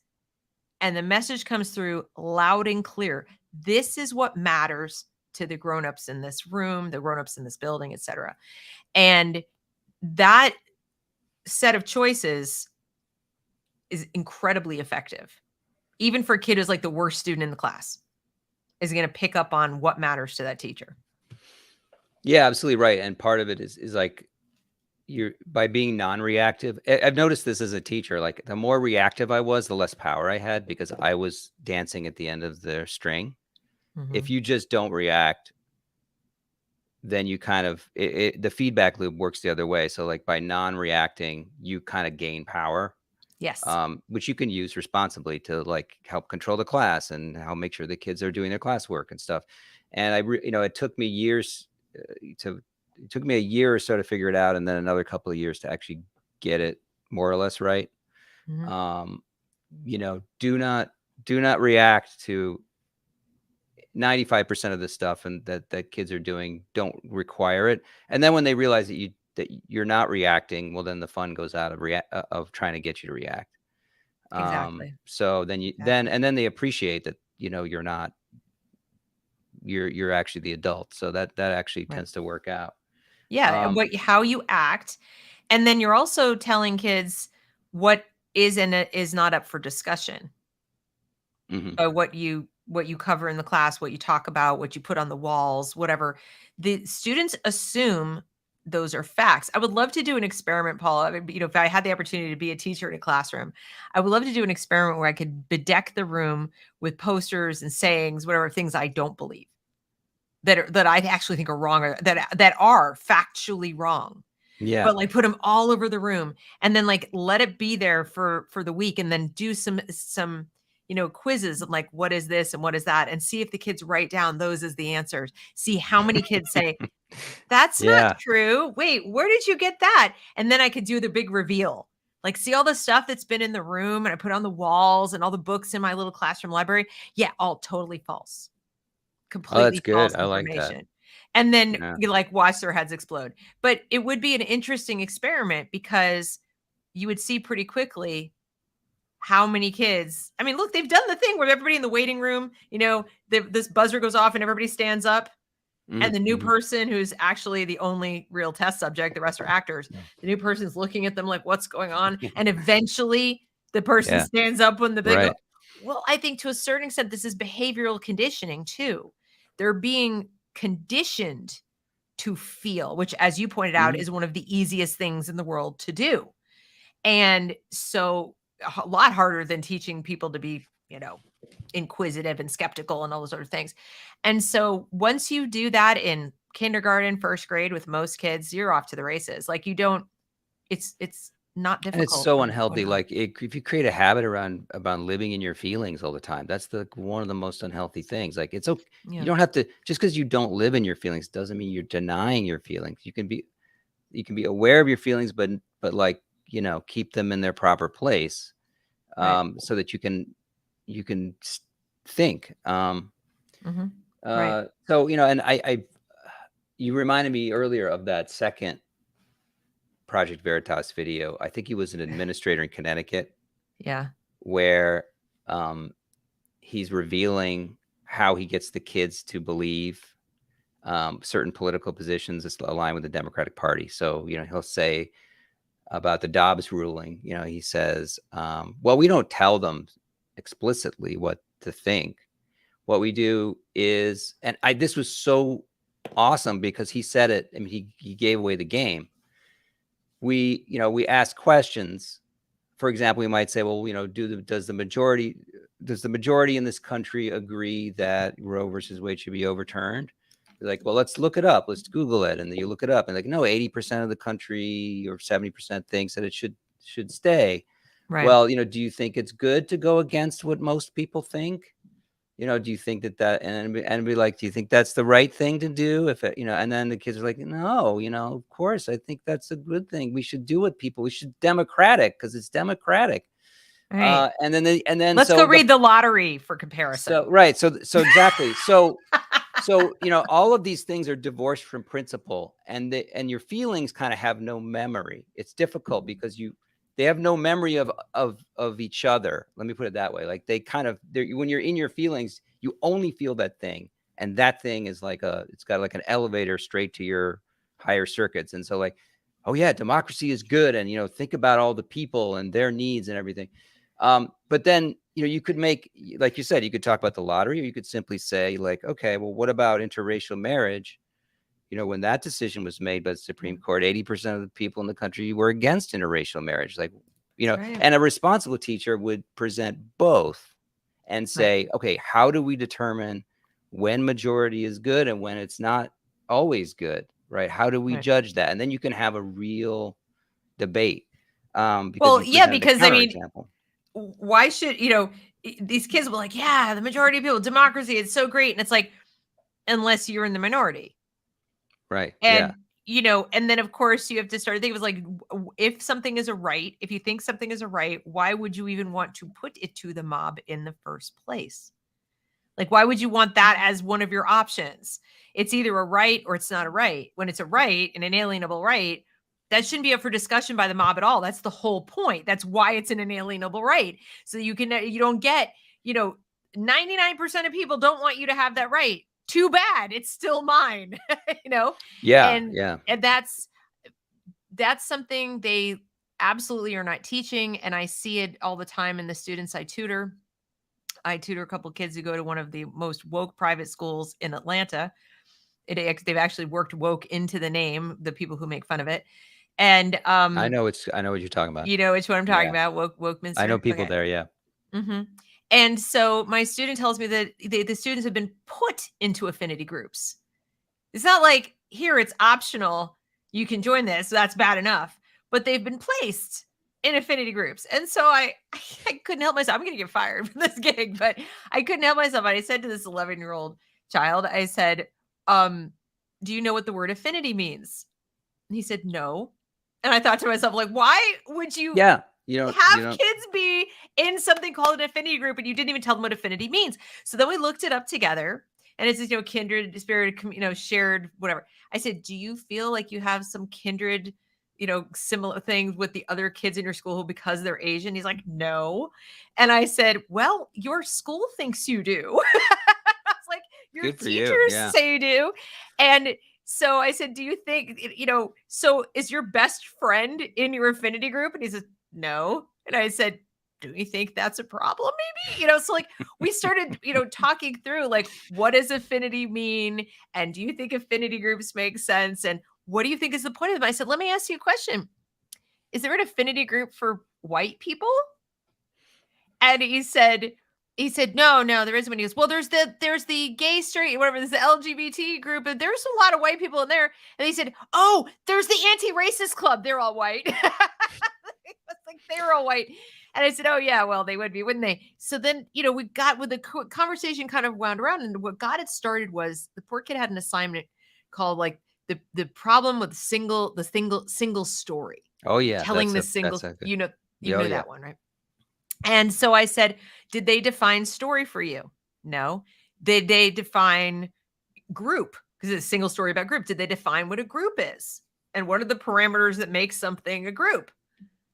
And the message comes through loud and clear. This is what matters to the grownups in this room, the grownups in this building, etc. And that set of choices is incredibly effective. Even for a kid who's like the worst student in the class, is going to pick up on what matters to that teacher. Yeah, absolutely right. And part of it is like, you're by being non-reactive. I've noticed this as a teacher, like the more reactive I was, the less power I had, because I was dancing at the end of the string. If you just don't react, then you kind of, the feedback loop works the other way. So like by non-reacting, you kind of gain power. Yes. Which you can use responsibly to like help control the class and how make sure the kids are doing their classwork and stuff. And it took me years it took me a year or so to figure it out, and then another couple of years to actually get it more or less right. Do not react to 95% of the stuff and that kids are doing. Don't require it. And then when they realize that you're not reacting, well, then the fun goes out of trying to get you to react. Exactly. So then then they appreciate that, you're not, you're actually the adult. So that actually tends to work out. Yeah. And how you act. And then you're also telling kids what is and is not up for discussion. By what you cover in the class, what you talk about, what you put on the walls, whatever. The students assume those are facts. I would love to do an experiment, Paul. I mean, if I had the opportunity to be a teacher in a classroom, I would love to do an experiment where I could bedeck the room with posters and sayings, whatever things I don't believe, that I actually think are wrong, or that are factually wrong. Yeah. But like put them all over the room, and then like let it be there for the week, and then do some quizzes of like, what is this and what is that, and see if the kids write down those as the answers. See how many kids say, that's not true. Wait, where did you get that? And then I could do the big reveal. Like, see all the stuff that's been in the room and I put on the walls and all the books in my little classroom library. Yeah, all totally false. Completely false I like information. that. And then you like watch their heads explode. But it would be an interesting experiment, because you would see pretty quickly how many kids, I mean, look, they've done the thing where everybody in the waiting room, this buzzer goes off and everybody stands up. And the new person, who's actually the only real test subject, the rest are actors. The new person's looking at them like, what's going on? And eventually the person stands up when they go. Well, I think to a certain extent, this is behavioral conditioning too. They're being conditioned to feel, which, as you pointed out, is one of the easiest things in the world to do. And so a lot harder than teaching people to be, inquisitive and skeptical and all those sort of things. And so once you do that in kindergarten, first grade with most kids, you're off to the races. Like it's not difficult. And it's so unhealthy. Like if you create a habit about living in your feelings all the time, that's one of the most unhealthy things. Like it's okay. You don't have to, just because you don't live in your feelings doesn't mean you're denying your feelings. You can be aware of your feelings, but like, keep them in their proper place, so that you can think. So, and you reminded me earlier of that second Project Veritas video. I think he was an administrator in Connecticut. Yeah. Where he's revealing how he gets the kids to believe certain political positions that align with the Democratic Party. So, he'll say, about the Dobbs ruling. You know, he says, well, we don't tell them explicitly what to think. What we do is, and this was so awesome because he said it. I mean, he gave away the game. We ask questions. For example, we might say, well, does the majority in this country agree that Roe versus Wade should be overturned? They're like, well, let's look it up. Let's Google it. And then you look it up and like, no, 80% of the country or 70% thinks that it should stay. Right. Well, do you think it's good to go against what most people think? Do you think that and be like, do you think that's the right thing to do? If it, and then the kids are like, no, of course, I think that's a good thing. We should do what we should democratic because it's democratic. Right. And then let's go read the lottery for comparison. So right. So exactly. So all of these things are divorced from principle, and your feelings kind of have no memory. It's difficult because they have no memory of each other. Let me put it that way. Like when you're in your feelings, you only feel that thing. And that thing is it's got like an elevator straight to your higher circuits. And so like, oh yeah, democracy is good. And, think about all the people and their needs and everything. But then, you could make, like you said, you could talk about the lottery, or you could simply say like, okay, well, what about interracial marriage? When that decision was made by the Supreme Court, 80% of the people in the country were against interracial marriage. Like, right. And a responsible teacher would present both and say, right. Okay, how do we determine when majority is good and when it's not always good, right? How do we right. judge that? And then you can have a real debate. Because I mean, why should, these kids were like, yeah, the majority of people, democracy, it's so great. And it's like, unless you're in the minority. Right. And, and then of course you have to start thinking, it was like, if something is a right, if you think something is a right, why would you even want to put it to the mob in the first place? Like, why would you want that as one of your options? It's either a right or it's not a right. When it's a right, an inalienable right, that shouldn't be up for discussion by the mob at all. That's the whole point. That's why it's an inalienable right. So you don't get, 99% of people don't want you to have that right. Too bad. It's still mine, Yeah. And that's something they absolutely are not teaching. And I see it all the time in the students I tutor. I tutor a couple of kids who go to one of the most woke private schools in Atlanta. They've actually worked woke into the name, the people who make fun of it. And I know what you're talking about. You know which one I'm talking about, Wokeminster. I know people there, yeah. Mm-hmm. And so my student tells me that the students have been put into affinity groups. It's not like, here, it's optional, you can join this, so that's bad enough. But they've been placed in affinity groups. And so I couldn't help myself. I'm going to get fired from this gig, but I couldn't help myself. I said to this 11-year-old child, I said, do you know what the word affinity means? And he said, no. And I thought to myself, like, why would you have kids be in something called an affinity group and you didn't even tell them what affinity means? So then we looked it up together, and it's this, kindred spirit, shared whatever. I said, do you feel like you have some kindred, similar things with the other kids in your school because they're Asian? He's like, no. And I said, well, your school thinks you do. I was like, your teachers say you do. And so I said, do you think, so is your best friend in your affinity group? And he said, no. And I said, do you think that's a problem? Maybe, so like we started, talking through like, what does affinity mean? And do you think affinity groups make sense? And what do you think is the point of them? I said, let me ask you a question. Is there an affinity group for white people? And he said, no, there isn't one. He goes, well, there's the gay, straight, whatever, there's the LGBT group, and there's a lot of white people in there. And he said, oh, there's the anti-racist club. They're all white. It's like they're all white. And I said, oh yeah, well, they would be, wouldn't they? So then, we got with the conversation kind of wound around, and what got it started was the poor kid had an assignment called like the problem with the single story. Oh yeah. Telling the single, you know that one, right? And so I said, did they define story for you? No. Did they define group? Because it's a single story about group. Did they define what a group is? And what are the parameters that make something a group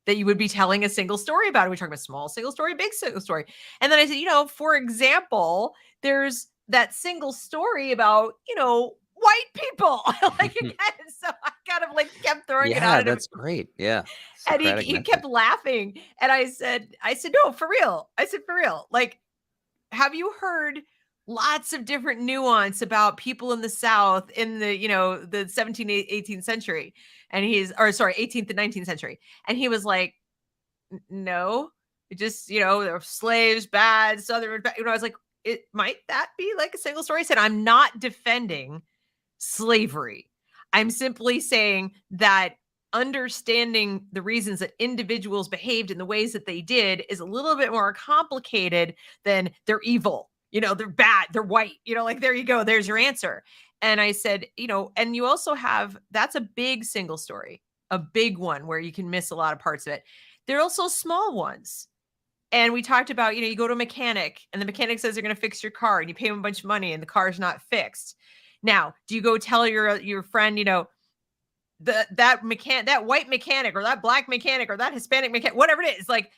that you would be telling a single story about? Are we talking about small single story, big single story? And then I said, for example, there's that single story about, white people. Like, again, so I kind of like kept throwing it out Yeah, at him. that's great. Yeah. And Socratic he method. kept laughing. And I said, no, for real. I said, for real. Like, have you heard lots of different nuance about people in the South in the, the 17th, 18th century? And sorry, 18th and 19th century. And he was like, no, it just, they're slaves, bad, Southern, I was like, might that be like a single story? I said, I'm not defending slavery. I'm simply saying that understanding the reasons that individuals behaved in the ways that they did is a little bit more complicated than they're evil. They're bad, they're white, like, there you go, there's your answer. And I said, and you also have, that's a big single story, a big one where you can miss a lot of parts of it. There are also small ones. And we talked about, you go to a mechanic and the mechanic says they're going to fix your car and you pay them a bunch of money and the car's not fixed. Now, do you go tell your friend, that white mechanic or that black mechanic or that Hispanic mechanic, whatever it is, like,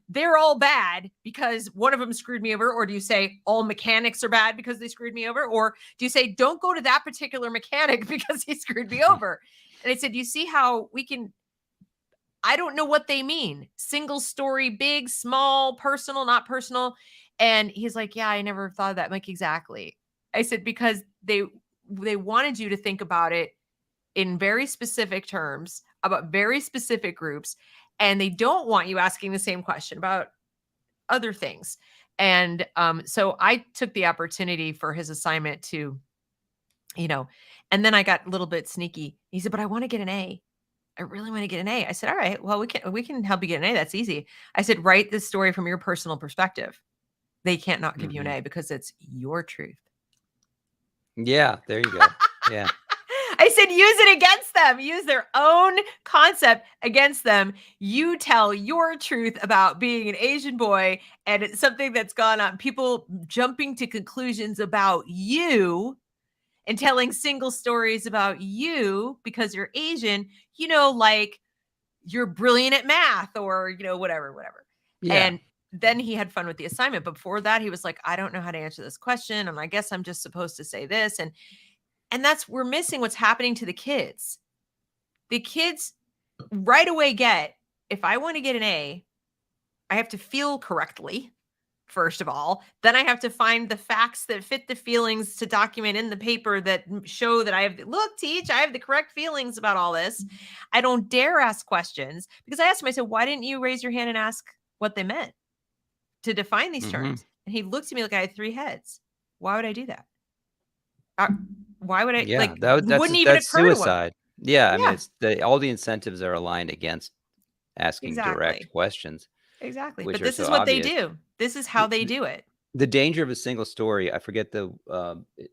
they're all bad because one of them screwed me over? Or do you say all mechanics are bad because they screwed me over? Or do you say, don't go to that particular mechanic because he screwed me over? And I said, you see how I don't know what they mean. Single story, big, small, personal, not personal. And he's like, yeah, I never thought of that. I'm like, exactly. I said, because they wanted you to think about it in very specific terms about very specific groups. And they don't want you asking the same question about other things. And so I took the opportunity for his assignment to, and then I got a little bit sneaky. He said, but I want to get an A. I really want to get an A. I said, all right, well, we can help you get an A. That's easy. I said, write this story from your personal perspective. They can't not give you an A because it's your truth. Yeah, there you go. Yeah. I said, use it against them. Use their own concept against them. You tell your truth about being an Asian boy, and it's something that's gone on. People jumping to conclusions about you and telling single stories about you because you're Asian, like you're brilliant at math or, whatever. Yeah. And then he had fun with the assignment. But before that, he was like, I don't know how to answer this question. And I guess I'm just supposed to say this. And we're missing what's happening to the kids. The kids right away if I want to get an A, I have to feel correctly. First of all, then I have to find the facts that fit the feelings to document in the paper that show that I have the correct feelings about all this. I don't dare ask questions because I asked him, I said, why didn't you raise your hand and ask what they meant to define these terms? And he looked at me like I had 3 heads. Why would I do that? Why would I wouldn't even that's occur suicide. to him. Yeah. I mean, it's all the incentives are aligned against asking direct questions. Exactly. Which But this so is what obvious. they do. This is how they do it. The danger of a single story, I forget the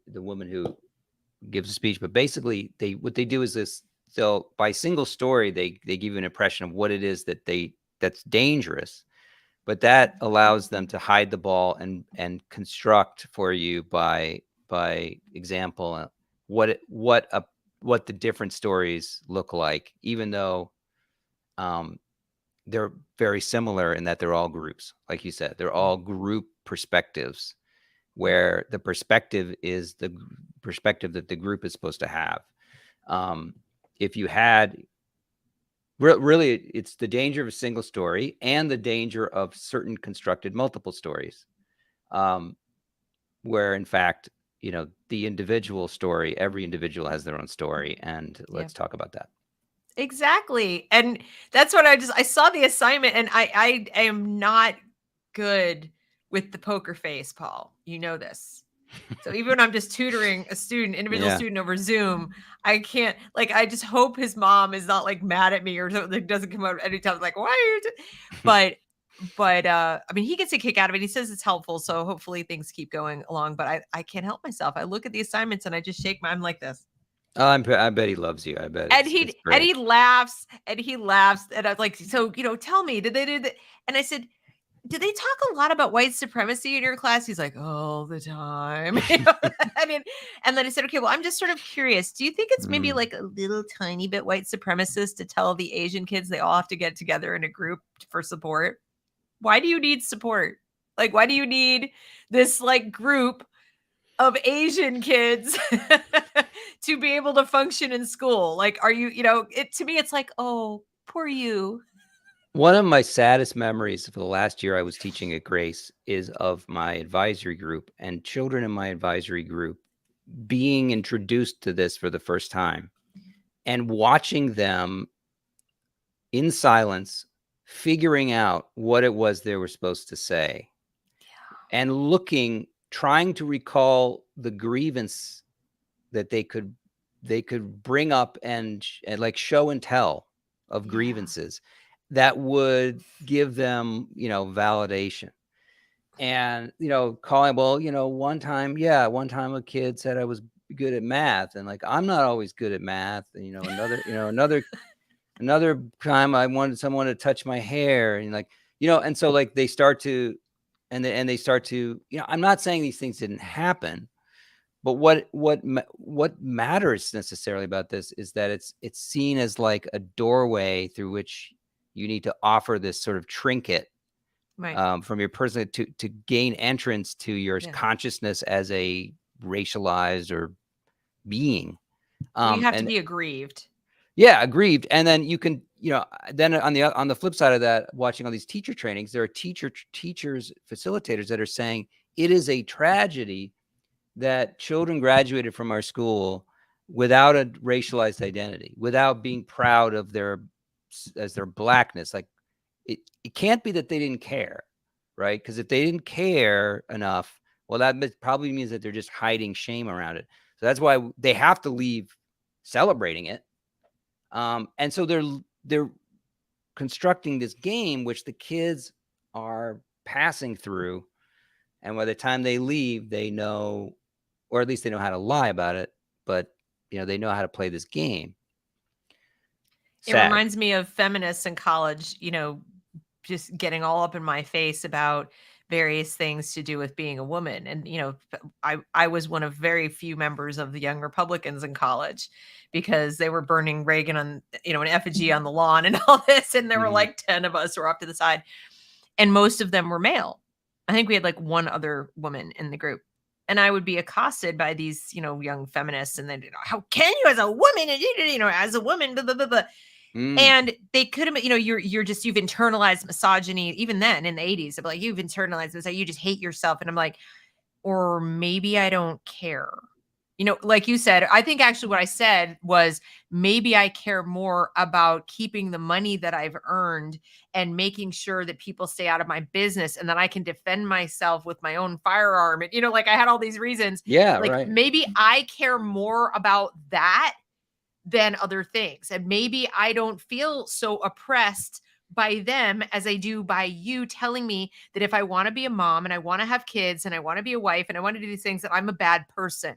woman who gives a speech, but basically what they do is this. So by single story, they give you an impression of what it is that's dangerous, but that allows them to hide the ball and construct for you by example what the different stories look like, even though they're very similar in that they're all groups. Like you said, they're all group perspectives where the perspective is the perspective that the group is supposed to have. If you had really, it's the danger of a single story and the danger of certain constructed multiple stories, where in fact, the individual story, every individual has their own story. And let's talk about that. Exactly. And that's what I saw the assignment, and I am not good with the poker face, Paul. You know this. So even when I'm just tutoring a individual student over Zoom, I can't, I just hope his mom is not mad at me or something, doesn't come out anytime like, why are you but I mean, he gets a kick out of it. He says it's helpful. So hopefully things keep going along, but I can't help myself. I look at the assignments and I just shake I'm like this. Oh, I bet he loves you. I bet. And he laughs and I was like, so, tell me, did they do that? And I said, did they talk a lot about white supremacy in your class? He's like, all the time. I mean, and then I said, okay, well, I'm just sort of curious. Do you think it's maybe a little tiny bit white supremacist to tell the Asian kids they all have to get together in a group for support? Why do you need support? Why do you need this group of Asian kids to be able to function in school. Like, are you, to me, it's like, oh, poor you. One of my saddest memories for the last year I was teaching at Grace is of my advisory group and children in my advisory group being introduced to this for the first time and watching them in silence, figuring out what it was they were supposed to say, and trying to recall the grievance that they could bring up and like show and tell of grievances that would give them, validation. And, calling, well, one time a kid said I was good at math, and like, I'm not always good at math. And, another time I wanted someone to touch my hair, and like, and so like they start to, and they start to, I'm not saying these things didn't happen, but what matters necessarily about this is that it's seen as like a doorway through which you need to offer this sort of trinket, Right. from your person to gain entrance to your Yeah. consciousness as a racialized or being. Well, you have to And be aggrieved. yeah, aggrieved. And then you can, then on the flip side of that, watching all these teacher trainings, there are teachers, facilitators that are saying it is a tragedy that children graduated from our school without a racialized identity, without being proud of their blackness. Like it can't be that they didn't care, right? Because if they didn't care enough, well, that probably means that they're just hiding shame around it. So that's why they have to leave celebrating it. And so they're constructing this game which the kids are passing through, and by the time they leave, they know, or at least they know how to lie about it, but they know how to play this game. It Sad. reminds me of feminists in college, just getting all up in my face about various things to do with being a woman. And, I was one of very few members of the Young Republicans in college because they were burning Reagan on, an effigy on the lawn and all this. And there were like 10 of us who were off to the side, and most of them were male. I think we had like one other woman in the group. And I would be accosted by these, young feminists, and then, how can you as a woman, as a woman, blah, blah, blah, blah. And they could have, you've internalized misogyny. Even then in the 80s, they're like, you've internalized this, you just hate yourself. And I'm like, or maybe I don't care. Like you said, I think actually what I said was maybe I care more about keeping the money that I've earned and making sure that people stay out of my business and that I can defend myself with my own firearm. And, like I had all these reasons. Yeah, like right. Maybe I care more about that than other things. And maybe I don't feel so oppressed by them as I do by you telling me that if I want to be a mom and I want to have kids and I want to be a wife and I want to do these things, that I'm a bad person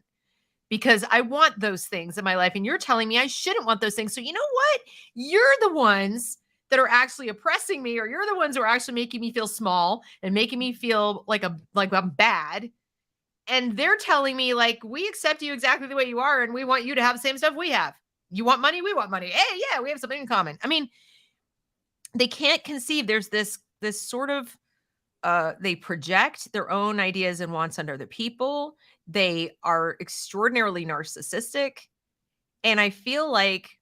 because I want those things in my life. And you're telling me I shouldn't want those things. So you know what? You're the ones that are actually oppressing me, or you're the ones who are actually making me feel small and making me feel like I'm bad. And they're telling me, like, we accept you exactly the way you are, and we want you to have the same stuff we have. You want money? We want money. Hey, yeah, we have something in common. I mean, they can't conceive. There's this sort of, they project their own ideas and wants on other people. They are extraordinarily narcissistic. And I feel like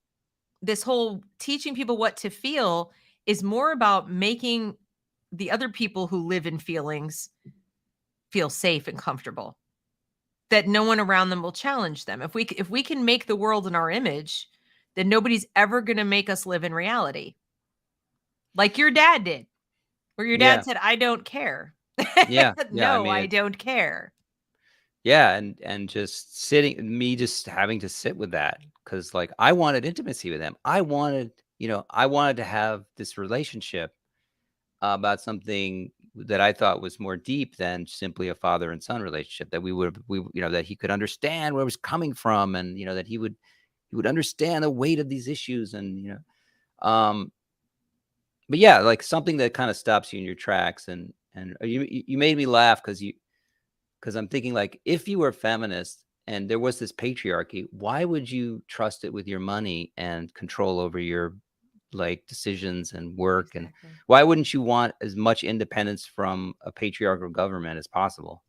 this whole teaching people what to feel is more about making the other people who live in feelings feel safe and comfortable, that no one around them will challenge them. If we can make the world in our image, then nobody's ever going to make us live in reality. Like your dad did, where your dad said, I don't care. Yeah. No, I don't care. Yeah. And just just having to sit with that, because like I wanted intimacy with him. I wanted to have this relationship about something that I thought was more deep than simply a father and son relationship, that that he could understand where I was coming from, and, that he would understand the weight of these issues. And, but yeah, like something that kind of stops you in your tracks. And you made me laugh because I'm thinking, like, if you were a feminist and there was this patriarchy, why would you trust it with your money and control over your like decisions and work? Exactly. And why wouldn't you want as much independence from a patriarchal government as possible?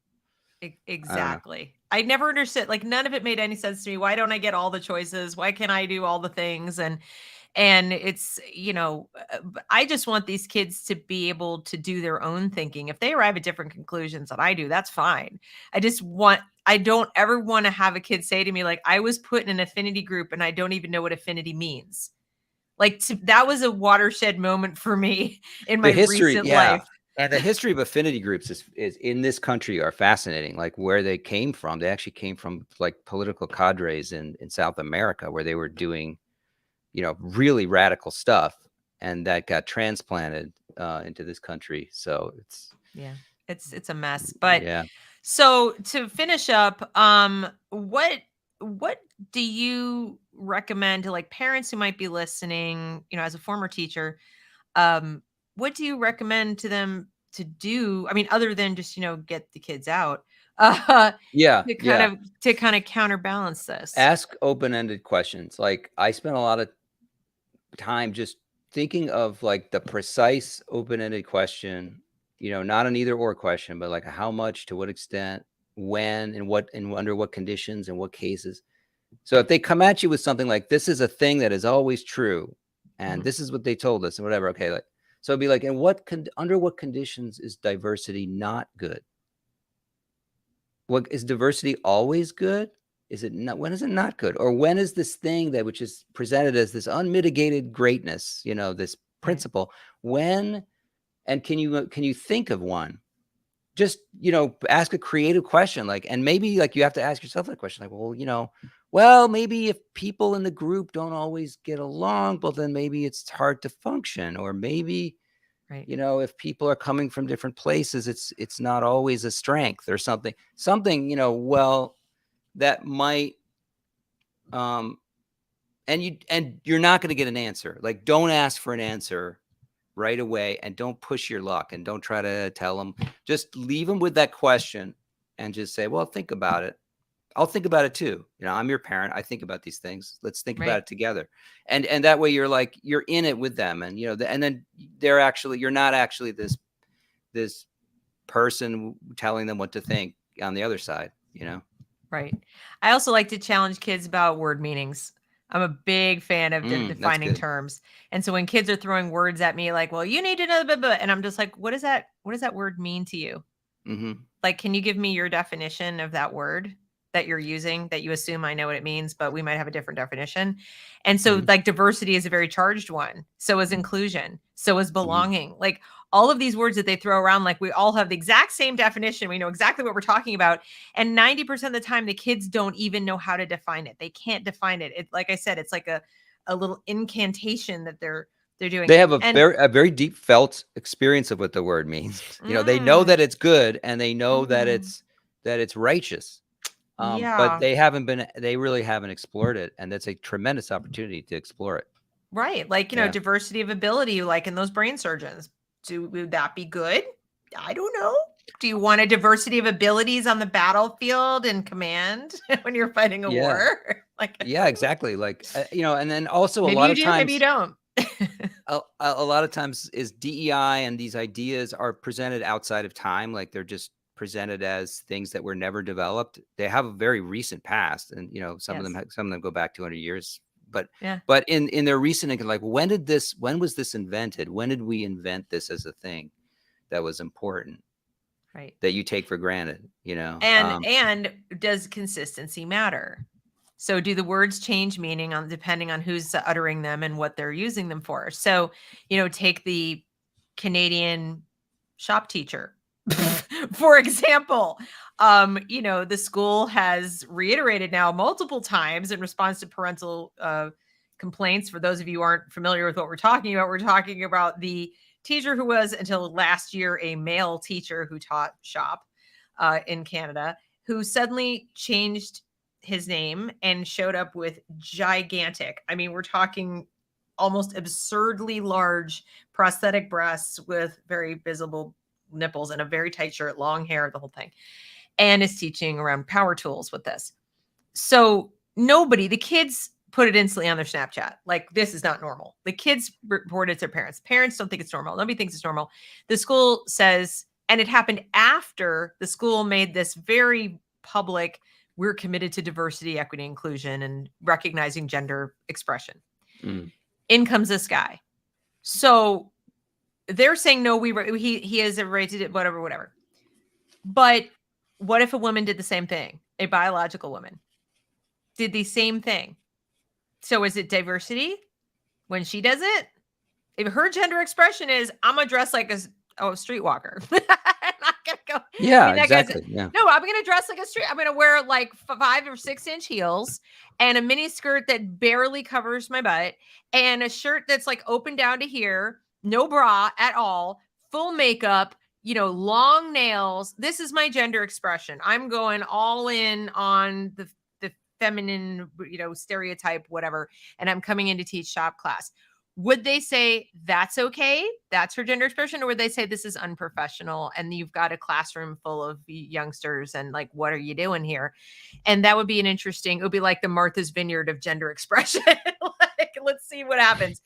Exactly. I never understood, like, none of it made any sense to me. Why don't I get all the choices? Why can't I do all the things? And it's, I just want these kids to be able to do their own thinking. If they arrive at different conclusions than I do, that's fine. I don't ever want to have a kid say to me, like, I was put in an affinity group and I don't even know what affinity means. Like, that was a watershed moment for me in my The history, recent yeah. life. And the history of affinity groups is in this country are fascinating. Like where they came from, they actually came from like political cadres in South America where they were doing, really radical stuff, and that got transplanted into this country. So It's a mess. But yeah. so to finish up, what do you recommend to, like, parents who might be listening, as a former teacher, what do you recommend to them to do? I mean, other than just, get the kids out, uh, Yeah. Yeah. to kind of counterbalance this. Ask open-ended questions. Like I spent a lot of time just thinking of like the precise open-ended question, not an either or question, but like how much, to what extent, when, and what, and under what conditions and what cases. So if they come at you with something like, this is a thing that is always true, and Mhm. this is what they told us, and whatever. Okay. Like, so it'd be like, under what conditions is diversity not good? What is diversity always good? Is it not? When is it not good? Or when is this thing that which is presented as this unmitigated greatness, this Right. principle? When, and can you think of one? Just, ask a creative question, like, and maybe like you have to ask yourself that question, like, well, maybe if people in the group don't always get along, well, then maybe it's hard to function. Or maybe, Right. if people are coming from different places, it's not always a strength or something, well, that might, and you're not going to get an answer. Like, don't ask for an answer right away, and don't push your luck, and don't try to tell them. Just leave them with that question and just say, well, think about it. I'll think about it too. I'm your parent. I think about these things. Let's think about Right. it together. And that way you're in it with them. And, and then you're not actually this person telling them what to think on the other side, Right. I also like to challenge kids about word meanings. I'm a big fan of That's defining good. terms. And so when kids are throwing words at me like, well, you need to know, blah, blah, and I'm just like, what does that word mean to you? Mm-hmm. Like, can you give me your definition of that word that you're using, that you assume I know what it means, but we might have a different definition? And so, Mm-hmm. like, diversity is a very charged one. So is inclusion. So is Mm-hmm. belonging. Like, all of these words that they throw around, like, we all have the exact same definition. We know exactly what we're talking about. And 90% of the time, the kids don't even know how to define it. They can't define it. Like I said, it's like a little incantation that they're doing. They have a And very deep felt experience of what the word means. They know that it's good, and they know that it's righteous. But yeah. they really haven't explored it. And that's a tremendous opportunity to explore it. Right. Like, Yeah. diversity of ability, like in those brain surgeons. Would that be good? I don't know. Do you want a diversity of abilities on the battlefield and command when you're fighting a Yeah. war? Like, Yeah, exactly. Like, and then also a maybe lot you of do, maybe you times, don't. a lot of times is DEI and these ideas are presented outside of time. Like they're just presented as things that were never developed. They have a very recent past, and some Yes. of them go back 200 years. But Yeah. but in their recent, like, when was this invented? When did we invent this as a thing that was important, Right. that you take for granted? And does consistency matter? So do the words change meaning on depending on who's uttering them and what they're using them for? So, take the Canadian shop teacher, for example. The school has reiterated now multiple times in response to parental complaints. For those of you who aren't familiar with what we're talking about the teacher who was until last year a male teacher who taught shop in Canada, who suddenly changed his name and showed up with gigantic, I mean, we're talking almost absurdly large prosthetic breasts with very visible nipples and a very tight shirt, long hair, the whole thing, and is teaching around power tools with this. So the kids put it instantly on their Snapchat. Like, this is not normal. The kids report it to their parents. Parents don't think it's normal. Nobody thinks it's normal. The school says And it happened after the school made this very public, we're committed to diversity, equity, inclusion, and recognizing gender expression. Mm. In comes this guy. So they're saying, no, he has a right to do whatever. But what if a woman did the same thing? A biological woman did the same thing. So is it diversity when she does it? If her gender expression is, I'm gonna dress like a streetwalker. I'm not gonna go. Yeah, I mean, that guy's exactly. Yeah. no, I'm gonna dress like a street. I'm gonna wear like 5 or 6 inch heels and a mini skirt that barely covers my butt and a shirt that's like open down to here, no bra at all, full makeup, long nails. This is my gender expression. I'm going all in on the feminine, stereotype, whatever, and I'm coming in to teach shop class. Would they say that's okay? That's her gender expression? Or would they say this is unprofessional and you've got a classroom full of youngsters and like, what are you doing here? And that would be it would be like the Martha's Vineyard of gender expression. Like, let's see what happens.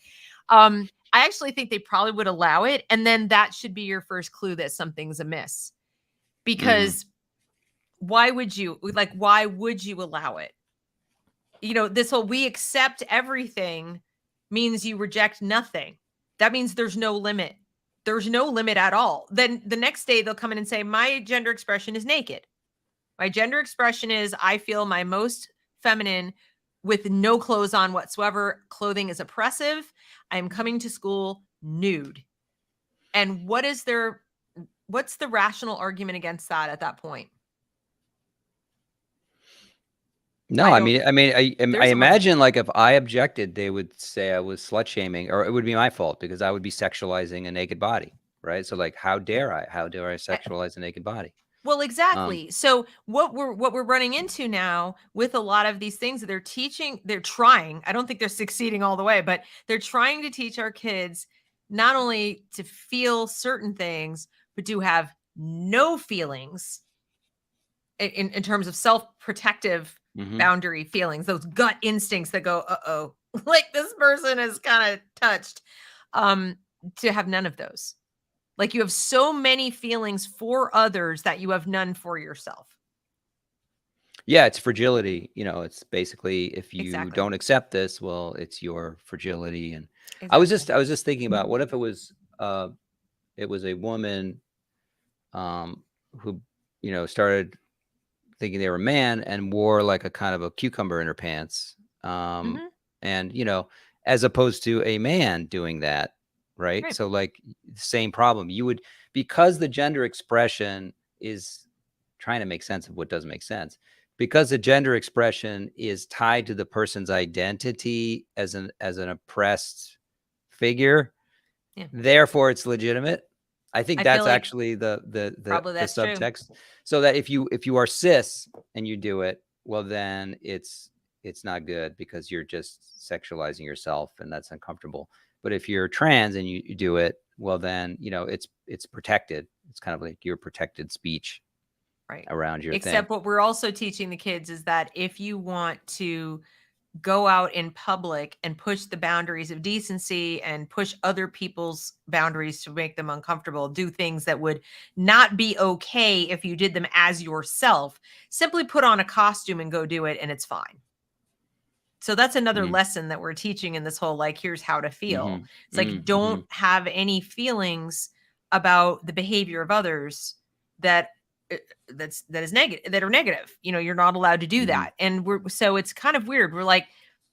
I actually think they probably would allow it. And then that should be your first clue that something's amiss. Because why would you allow it? This whole we accept everything means you reject nothing. That means there's no limit. There's no limit at all. Then the next day they'll come in and say, my gender expression is naked. My gender expression is I feel my most feminine with no clothes on whatsoever. Clothing is oppressive. I'm coming to school nude. And what's the rational argument against that at that point? No, I imagine like if I objected, they would say I was slut shaming, or it would be my fault because I would be sexualizing a naked body, right? So like, how dare I sexualize a naked body? Well, exactly. So what we're running into now with a lot of these things that they're trying, I don't think they're succeeding all the way, but they're trying to teach our kids not only to feel certain things, but to have no feelings in terms of self-protective boundary feelings, those gut instincts that go, uh-oh, like this person is kind of touched, to have none of those. Like you have so many feelings for others that you have none for yourself. Yeah, it's fragility. It's basically if you don't accept this, well, it's your fragility. And I was just thinking about what if it was a woman who started thinking they were a man and wore like a kind of a cucumber in her pants, and as opposed to a man doing that. Right. So like same problem. You would, because the gender expression is trying to make sense of what doesn't make sense, because the gender expression is tied to the person's identity as an oppressed figure. Yeah. Therefore it's legitimate. I think that's actually the subtext. True. So that if you are cis and you do it, well, then it's not good because you're just sexualizing yourself and that's uncomfortable. But if you're trans and you do it, well, then, it's protected. It's kind of like your protected speech around your thing. Except what we're also teaching the kids is that if you want to go out in public and push the boundaries of decency and push other people's boundaries to make them uncomfortable, do things that would not be okay if you did them as yourself, simply put on a costume and go do it and it's fine. So that's another lesson that we're teaching in this whole, like, here's how to feel. It's like, don't have any feelings about the behavior of others that is negative, that are negative. You're not allowed to do that. And so it's kind of weird. We're like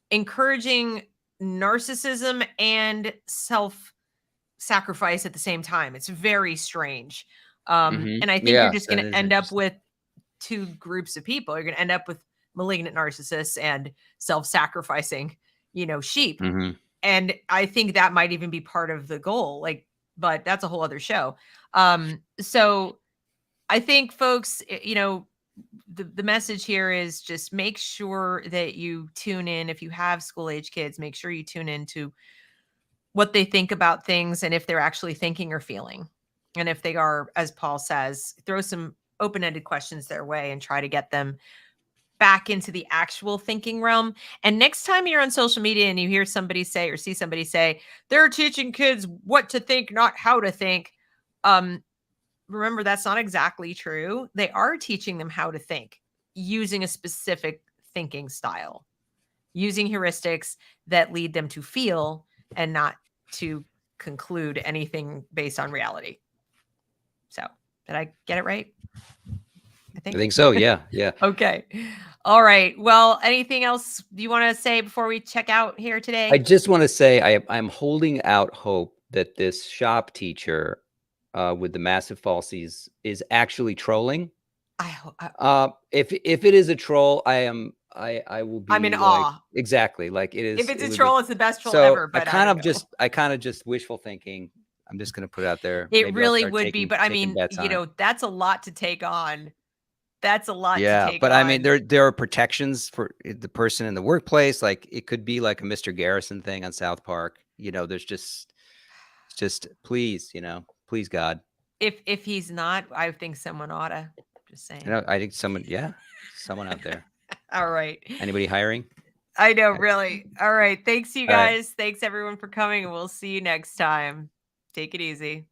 encouraging narcissism and self-sacrifice at the same time. It's very strange. And I think you're just going to end up with two groups of people. You're going to end up with malignant narcissists and self-sacrificing, sheep. And I think that might even be part of the goal, but that's a whole other show. So I think folks, the message here is just make sure that you tune in. If you have school age kids, make sure you tune into what they think about things and if they're actually thinking or feeling. And if they are, as Paul says, throw some open-ended questions their way and try to get them back into the actual thinking realm. And next time you're on social media and you hear somebody say or see somebody say, they're teaching kids what to think, not how to think. remember, that's not exactly true. They are teaching them how to think using a specific thinking style, using heuristics that lead them to feel and not to conclude anything based on reality. So, did I get it right? I think so. Yeah. Yeah. Okay. All right. Well, anything else you want to say before we check out here today? I just want to say I'm holding out hope that this shop teacher with the massive falsies is actually trolling. If it is a troll, I will be I'm in like, awe. exactly, like it is. If it's it a would troll, be, it's the best troll so ever. But I kind of just wishful thinking. I'm just gonna put it out there. It Maybe I'll really start would be. taking But I mean, bets on it. that's a lot to take on. That's a lot to Yeah, take but on. I mean, there are protections for the person in the workplace. Like it could be like a Mr. Garrison thing on South Park. There's just please, please God. If he's not, I think someone oughta. Just saying. I think someone out there. All right. Anybody hiring? I know, really. All right. Thanks, you All right. guys. Thanks, everyone, for coming. And we'll see you next time. Take it easy.